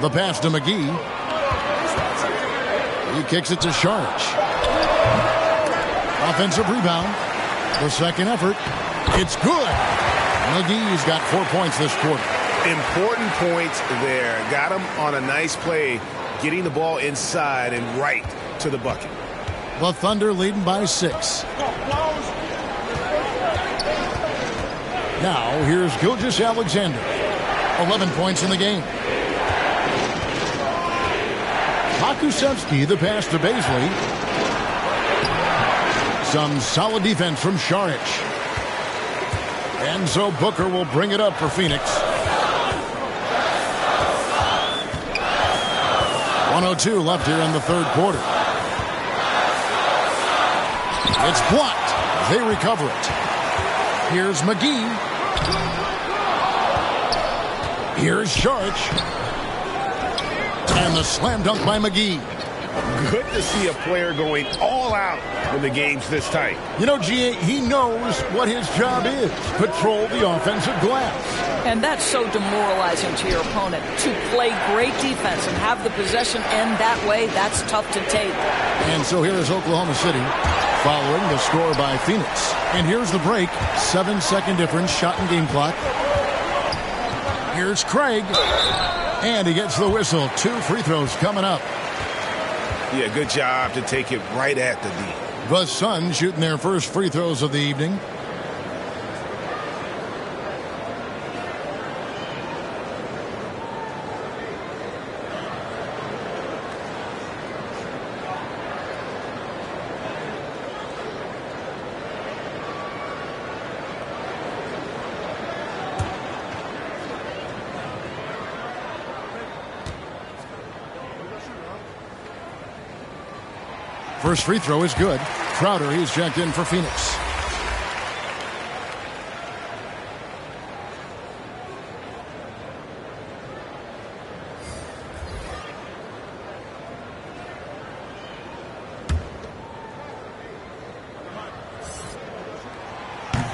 The pass to McGee. He kicks it to Saric. Offensive rebound. The second effort. It's good. McGee's got 4 points this quarter. Important points there. Got him on a nice play, getting the ball inside and right to the bucket. The Thunder leading by 6. Now here's Gilgeous-Alexander. 11 points in the game. Pokusevski, the pass to Bazley. Some solid defense from Saric. And so Booker will bring it up for Phoenix. 1:02 left here in the third quarter. It's blocked. They recover it. Here's McGee. Here's Saric. And the slam dunk by McGee. Good to see a player going all out when the game's this tight. You know, G.A., he knows what his job is. Patrol the offensive glass. And that's so demoralizing to your opponent. To play great defense and have the possession end that way, that's tough to take. And so here is Oklahoma City following the score by Phoenix. And here's the break. 7-second difference, shot and game clock. Here's Craig. And he gets the whistle. 2 free throws coming up. Yeah, good job to take it right at the D. The Suns shooting their first free throws of the evening. First free throw is good. Crowder, he's checked in for Phoenix.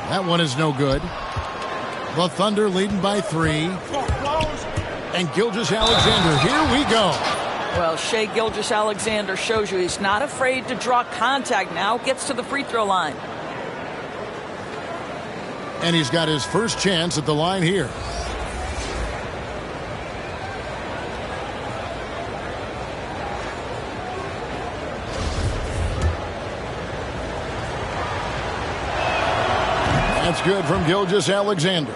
That one is no good. The Thunder leading by 3. And Gilgeous-Alexander, here we go. Well, Shai Gilgeous-Alexander shows you he's not afraid to draw contact now. Gets to the free throw line. And he's got his first chance at the line here. That's good from Gilgeous-Alexander.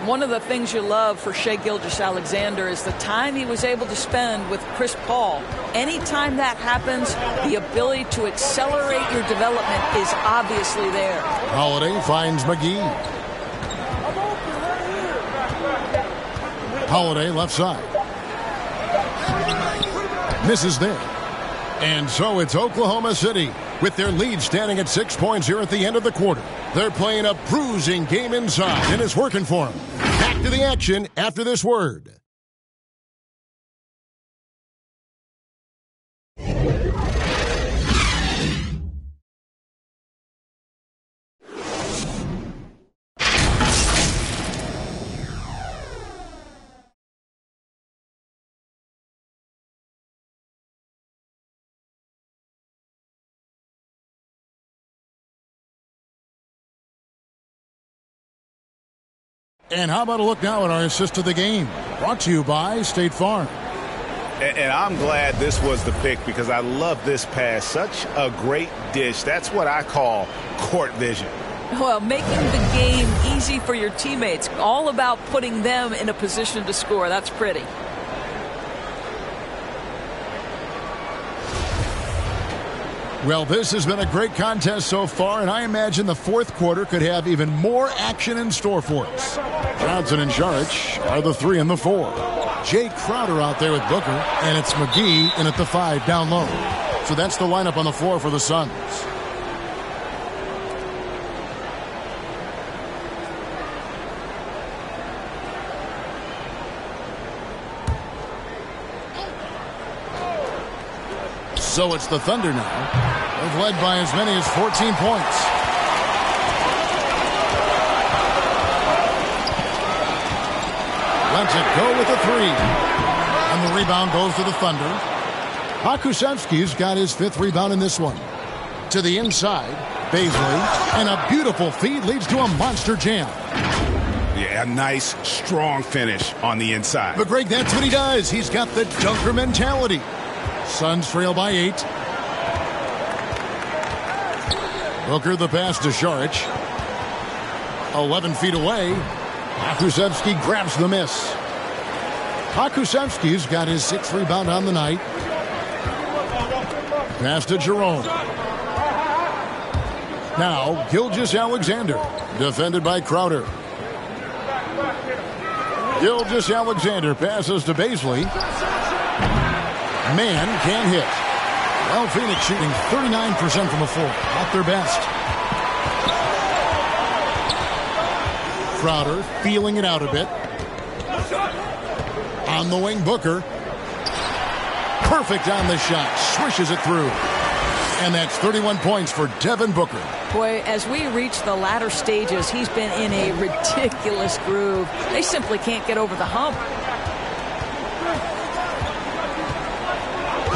One of the things you love for Shai Gilgeous-Alexander is the time he was able to spend with Chris Paul. Anytime that happens, the ability to accelerate your development is obviously there. Holiday finds McGee. Holiday left side. Misses there. And so it's Oklahoma City with their lead standing at 6 points here at the end of the quarter. They're playing a bruising game inside, and it's working for them. Back to the action after this word. And how about a look now at our assist of the game? Brought to you by State Farm. And I'm glad this was the pick because I love this pass. Such a great dish. That's what I call court vision. Well, making the game easy for your teammates. All about putting them in a position to score. That's pretty. Well, this has been a great contest so far, and I imagine the fourth quarter could have even more action in store for us. Johnson and Saric are the 3 and the 4. Jay Crowder out there with Booker, and it's McGee in at the 5 down low. So that's the lineup on the floor for the Suns. So it's the Thunder now. They've led by as many as 14 points. Lets it go with a 3. And the rebound goes to the Thunder. Pokusevski's got his 5th rebound in this one. To the inside, Bazley. And a beautiful feed leads to a monster jam. Yeah, a nice, strong finish on the inside. But Greg, that's what he does. He's got the dunker mentality. Suns trail by 8. Booker the pass to Saric. 11 feet away. Pokusevski grabs the miss. Pokusevski's got his 6th rebound on the night. Pass to Jerome. Now Gilgeous-Alexander, defended by Crowder. Gilgeous-Alexander passes to Bazley. Man can't hit. Well, Phoenix shooting 39% from the floor. Not their best. Crowder feeling it out a bit. On the wing, Booker. Perfect on the shot. Swishes it through. And that's 31 points for Devin Booker. Boy, as we reach the latter stages, he's been in a ridiculous groove. They simply can't get over the hump.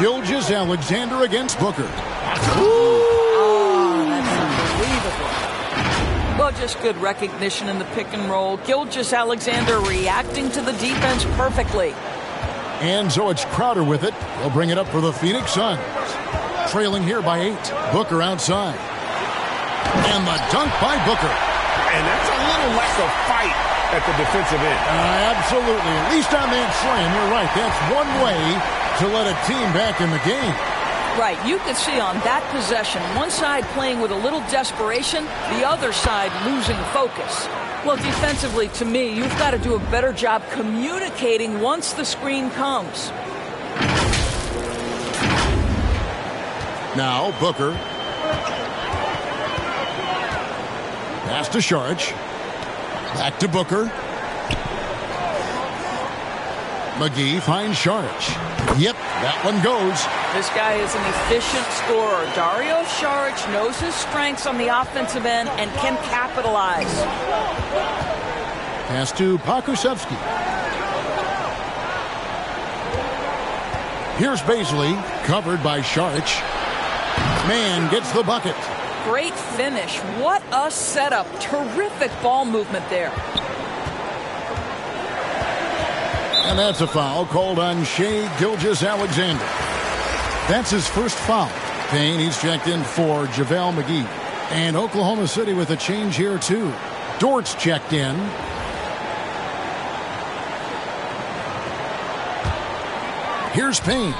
Gilgeous-Alexander against Booker. Oh, that's unbelievable. Well, just good recognition in the pick and roll. Gilgeous-Alexander reacting to the defense perfectly. And so it's Crowder with it. He'll bring it up for the Phoenix Suns. Trailing here by 8. Booker outside. And the dunk by Booker. And that's a little lack of fight at the defensive end. Absolutely. At least on that slam, you're right. That's one way to let a team back in the game. Right. You can see on that possession, one side playing with a little desperation, the other side losing focus. Well, defensively, to me, you've got to do a better job communicating once the screen comes. Now, Booker. Pass to Saric. Back to Booker. McGee finds Saric. Yep, that one goes. This guy is an efficient scorer. Dario Saric knows his strengths on the offensive end and can capitalize. Pass to Pokusevski. Here's Bazley, covered by Saric. Man gets the bucket. Great finish. What a setup. Terrific ball movement there. And that's a foul called on Shai Gilgeous-Alexander. That's his first foul. Payne, he's checked in for JaVale McGee. And Oklahoma City with a change here, too. Dort's checked in. Here's Payne.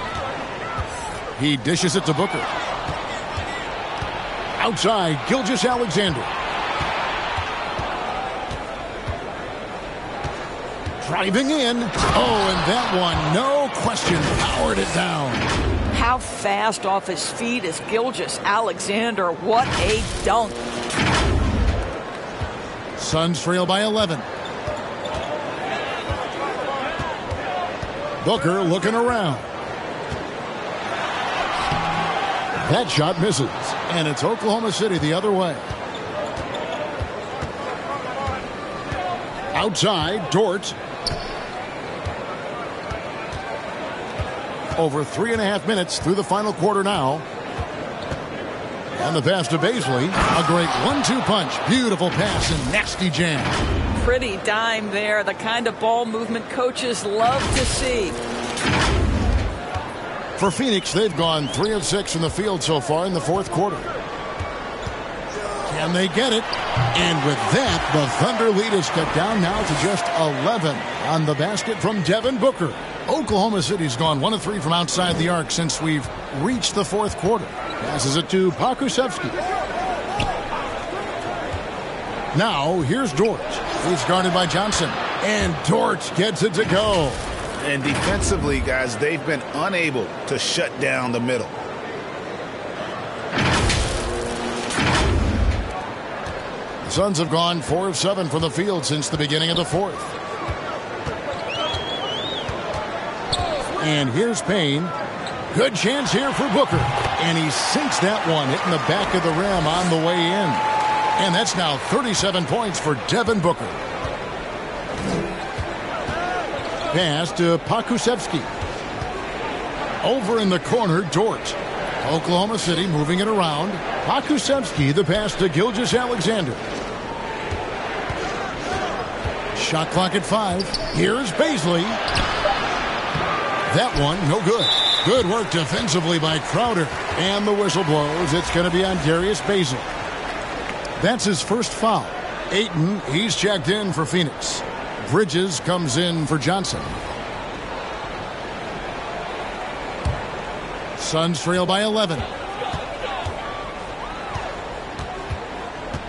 He dishes it to Booker. Outside, Gilgeous-Alexander. Driving in. Oh, and that one, no question, powered it down. How fast off his feet is Gilgeous-Alexander. What a dunk. Suns trail by 11. Booker looking around. That shot misses. And it's Oklahoma City the other way. Outside, Dort. Over 3.5 minutes through the final quarter now. And the pass to Bazley. A great 1-2 punch. Beautiful pass and nasty jam. Pretty dime there. The kind of ball movement coaches love to see. For Phoenix, they've gone 3 of 6 from the field so far in the fourth quarter. Can they get it? And with that, the Thunder lead is cut down now to just 11 on the basket from Devin Booker. Oklahoma City's gone 1 of 3 from outside the arc since we've reached the fourth quarter. Passes it to Pokusevski. Now, here's Dort. He's guarded by Johnson. And Dort gets it to go. And defensively, guys, they've been unable to shut down the middle. The Suns have gone 4 of 7 from the field since the beginning of the fourth. And here's Payne. Good chance here for Booker. And he sinks that one, hitting the back of the rim on the way in. And that's now 37 points for Devin Booker. Pass to Pokusevski. Over in the corner, Dort. Oklahoma City moving it around. Pokusevski, the pass to Gilgeous-Alexander. Shot clock at 5. Here's Bazley. That one, no good. Good work defensively by Crowder. And the whistle blows. It's going to be on Darius Bazley. That's his first foul. Ayton, he's checked in for Phoenix. Bridges comes in for Johnson. Suns trail by 11.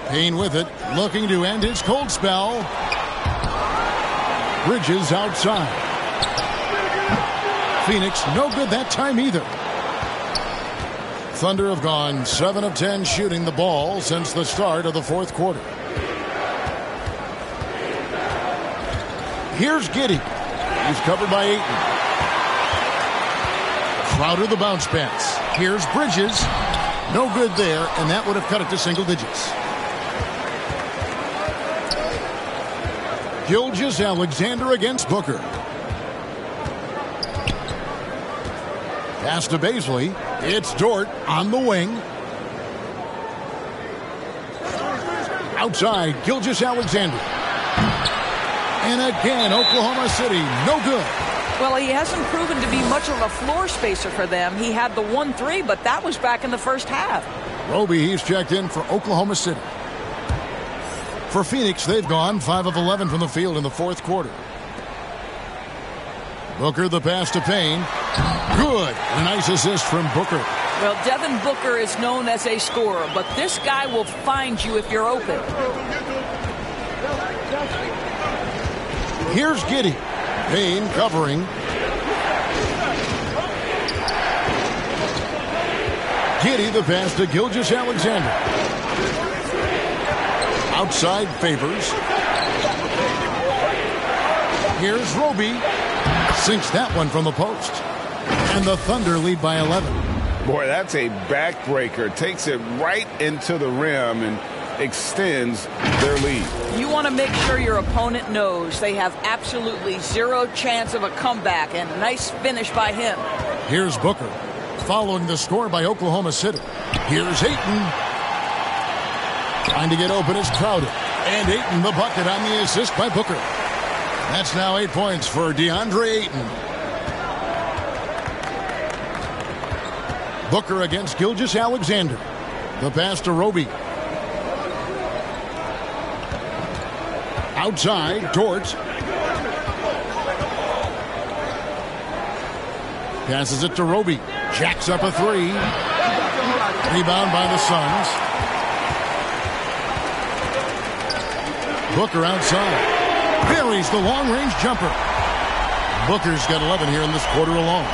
Payne with it, looking to end his cold spell. Bridges outside. Phoenix, no good that time either. Thunder have gone 7 of 10 shooting the ball since the start of the fourth quarter. Here's Giddey. He's covered by Ayton. Crowder the bounce pass. Here's Bridges. No good there, and that would have cut it to single digits. Gilgeous-Alexander against Booker. Pass to Baisley. It's Dort on the wing. Outside, Gilgeous-Alexander. And again, Oklahoma City, no good. Well, he hasn't proven to be much of a floor spacer for them. He had the 1-3, but that was back in the first half. Roby, he's checked in for Oklahoma City. For Phoenix, they've gone 5 of 11 from the field in the fourth quarter. Booker, the pass to Payne. Good. A nice assist from Booker. Well, Devin Booker is known as a scorer, but this guy will find you if you're open. Here's Giddey. Payne covering. Giddey the pass to Gilgeous-Alexander. Outside Favors. Here's Roby. Sinks that one from the post. And the Thunder lead by 11. Boy, that's a backbreaker. Takes it right into the rim and extends their lead. You want to make sure your opponent knows they have absolutely zero chance of a comeback, and nice finish by him. Here's Booker, following the score by Oklahoma City. Here's Ayton. Trying to get open is Crowder. And Ayton the bucket on the assist by Booker. That's now 8 points for DeAndre Ayton. Booker against Gilgeous-Alexander. The pass to Roby. Outside, Dort. Passes it to Roby. Jacks up a three. Rebound by the Suns. Booker outside. Buries the long-range jumper. Booker's got 11 here in this quarter alone.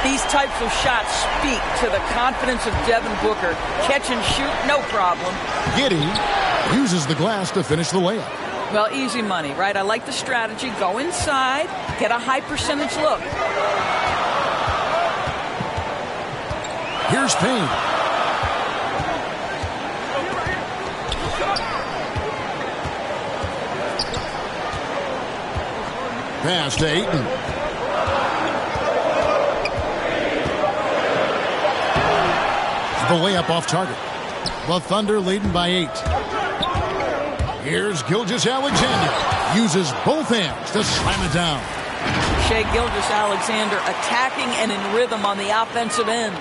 These types of shots speak to the confidence of Devin Booker. Catch and shoot, no problem. Giddey uses the glass to finish the layup. Well, easy money, right? I like the strategy. Go inside, get a high percentage look. Here's Payne. Pass to Ayton. The layup off target. The Thunder leading by 8. Here's Gilgeous-Alexander. Uses both hands to slam it down. Shai Gilgeous-Alexander attacking and in rhythm on the offensive end.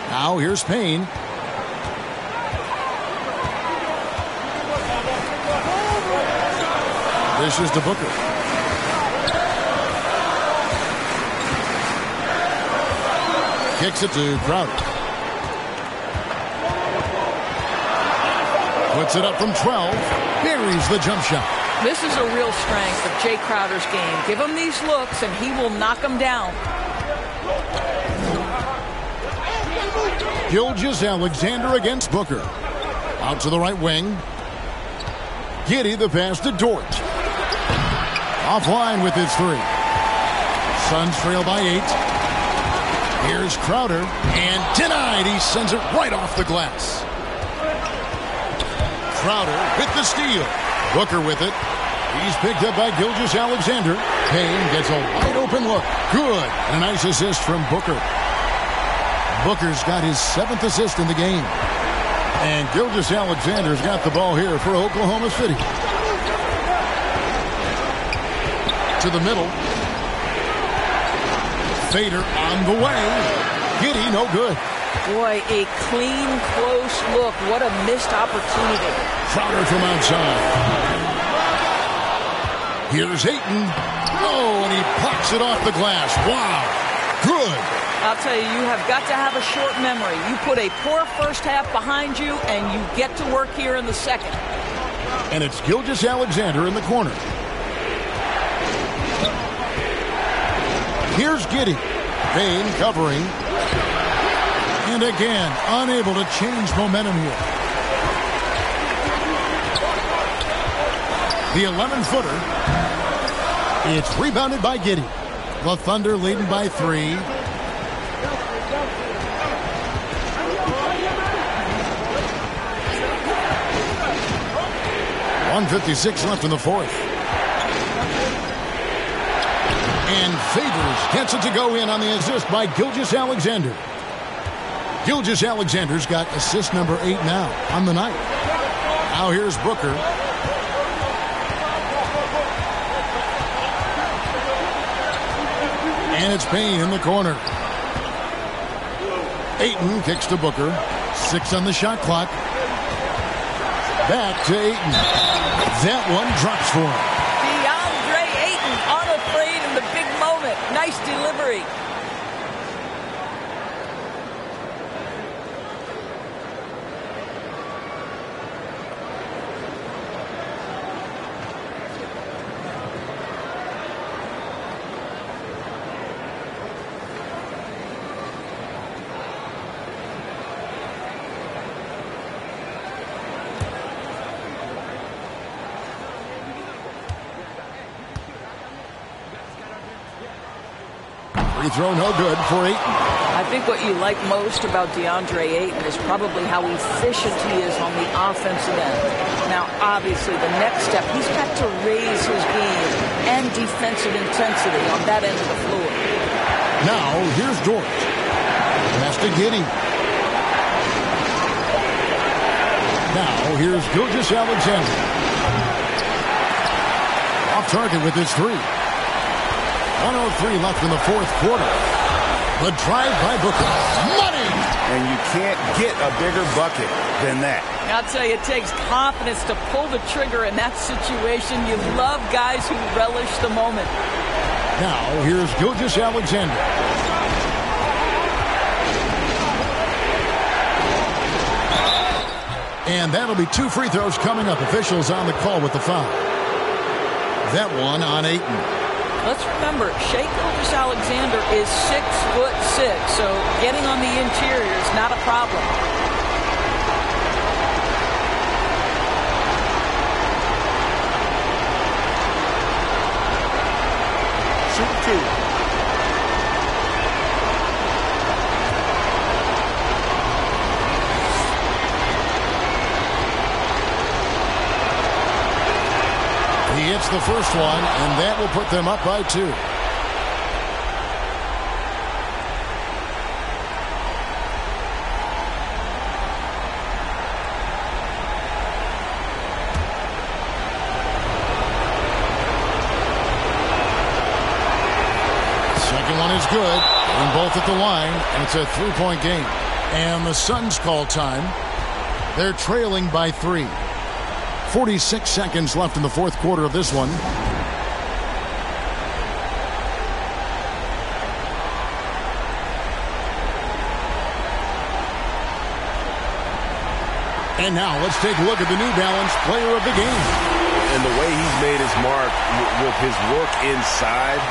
Now here's Payne. This is to Booker. Kicks it to Crowder. Puts it up from 12. Buries the jump shot. This is a real strength of Jay Crowder's game. Give him these looks and he will knock them down. Gilgeous-Alexander against Booker. Out to the right wing. Giddey the pass to Dort. Offline with his three. Suns trail by 8. Here's Crowder, and denied. He sends it right off the glass. Crowder with the steal. Booker with it. He's picked up by Gilgeous-Alexander. Payne gets a wide open look. Good. A nice assist from Booker. Booker's got his 7th assist in the game. And Gilgeous-Alexander's got the ball here for Oklahoma City. To the middle. Fader on the way. Giddey, no good. Boy, a clean, close look. What a missed opportunity. Crowder from outside. Here's Ayton. Oh, and he pops it off the glass. Wow. Good. I'll tell you, you have got to have a short memory. You put a poor first half behind you, and you get to work here in the second. And it's Gilgeous-Alexander in the corner. Here's Giddey. Payne covering. And again, unable to change momentum here. The 11-footer. It's rebounded by Giddey. The Thunder leading by 3. .156 left in the fourth. And Favors gets it to go in on the assist by Gilgeous-Alexander. Gilgeous-Alexander's got assist number 8 now on the night. Now here's Booker. And it's Payne in the corner. Ayton kicks to Booker. 6 on the shot clock. Back to Ayton. That one drops for him. DeAndre Ayton unafraid in the big moment. Nice delivery. Free throw no good for Ayton. I think what you like most about DeAndre Ayton is probably how efficient he is on the offensive end. Now, obviously, the next step, he's got to raise his game and defensive intensity on that end of the floor. Now, here's Dort. Pass to Giddey. Now, here's Gilgeous-Alexander. Off target with his 3. 103 left in the fourth quarter. The drive by Booker. Money! And you can't get a bigger bucket than that. I'll tell you, it takes confidence to pull the trigger in that situation. You love guys who relish the moment. Now, here's Gilgeous-Alexander. And that'll be 2 free throws coming up. Officials on the call with the foul. That one on Ayton. Let's remember, Shai Gilgeous-Alexander is 6'6", so getting on the interior is not a problem. Shoot 2. He hits the first one, and that will put them up by 2. Second one is good, and both at the line, and it's a 3-point game. And the Suns call time. They're trailing by 3. 46 seconds left in the fourth quarter of this one. And now let's take a look at the New Balance player of the game. And the way he's made his mark with his work inside,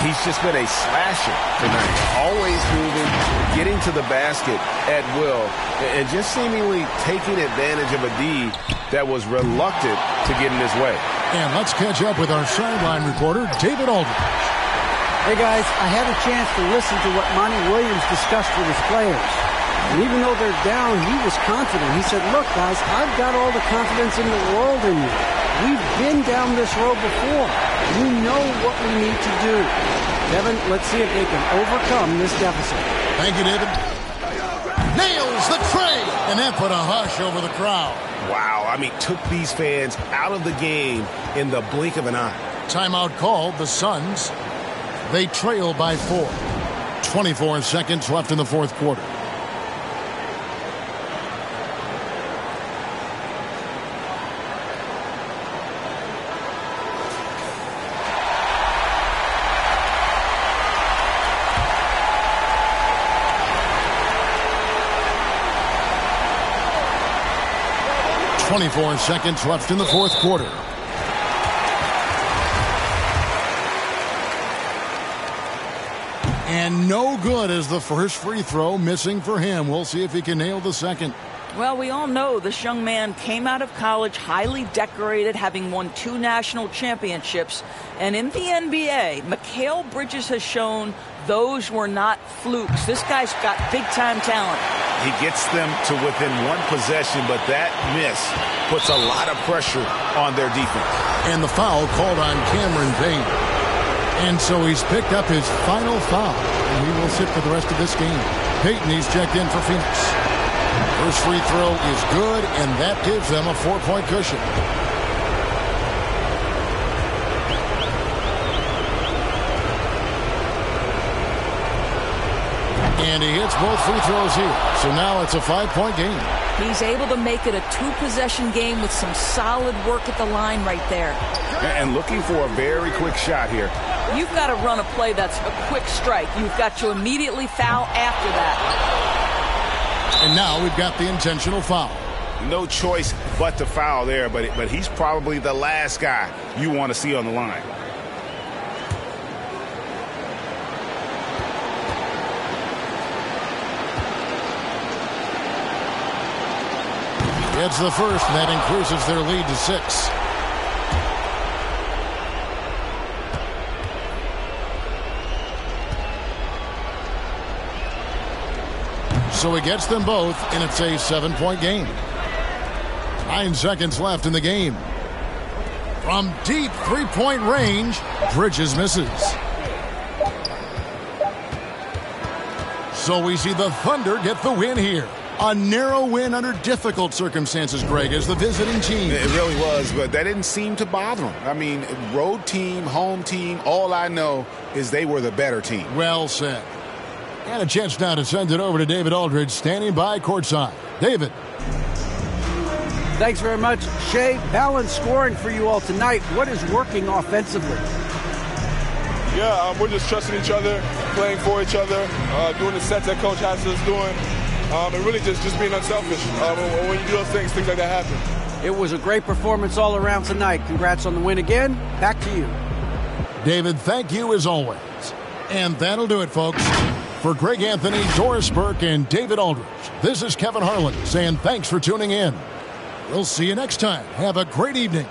he's just been a slasher tonight. Always moving, getting to the basket at will, and just seemingly taking advantage of a D that was reluctant to get in his way. And let's catch up with our sideline reporter, David Aldridge. Hey, guys, I had a chance to listen to what Monty Williams discussed with his players. And even though they're down, he was confident. He said, look, guys, I've got all the confidence in the world in you. We've been down this road before. You know what we need to do. Kevin, let's see if they can overcome this deficit. Thank you, David. Nails the tray! And that put a hush over the crowd. Wow, I mean, took these fans out of the game in the blink of an eye. Timeout called. The Suns, they trail by 4. 24 seconds left in the fourth quarter. .24 seconds left in the fourth quarter. And no good as the first free throw missing for him. We'll see if he can nail the second. Well, we all know this young man came out of college highly decorated, having won 2 national championships. And in the NBA, Mikal Bridges has shown those were not flukes. This guy's got big-time talent. He gets them to within 1 possession, but that miss puts a lot of pressure on their defense. And the foul called on Cameron Payne. And so he's picked up his final foul, and he will sit for the rest of this game. Payton, he's checked in for Phoenix. First free throw is good, and that gives them a 4-point cushion. And he hits both free throws here. So now it's a 5-point game. He's able to make it a 2-possession game with some solid work at the line right there. And looking for a very quick shot here. You've got to run a play that's a quick strike. You've got to immediately foul after that. And now we've got the intentional foul. No choice but to foul there, but he's probably the last guy you want to see on the line. It's the first, and that increases their lead to 6. So he gets them both, and it's a 7-point game. 9 seconds left in the game. From deep 3-point range, Bridges misses. So we see the Thunder get the win here. A narrow win under difficult circumstances, Greg, as the visiting team. It really was, but that didn't seem to bother them. I mean, road team, home team, all I know is they were the better team. Well said. And a chance now to send it over to David Aldridge, standing by courtside. David. Thanks very much, Shea. Balanced scoring for you all tonight. What is working offensively? Yeah, we're just trusting each other, playing for each other, doing the sets that Coach has us doing, and really just being unselfish. When you do those things like that happen. It was a great performance all around tonight. Congrats on the win again. Back to you. David, thank you as always. And that'll do it, folks. For Greg Anthony, Doris Burke, and David Aldridge, this is Kevin Harlan saying thanks for tuning in. We'll see you next time. Have a great evening.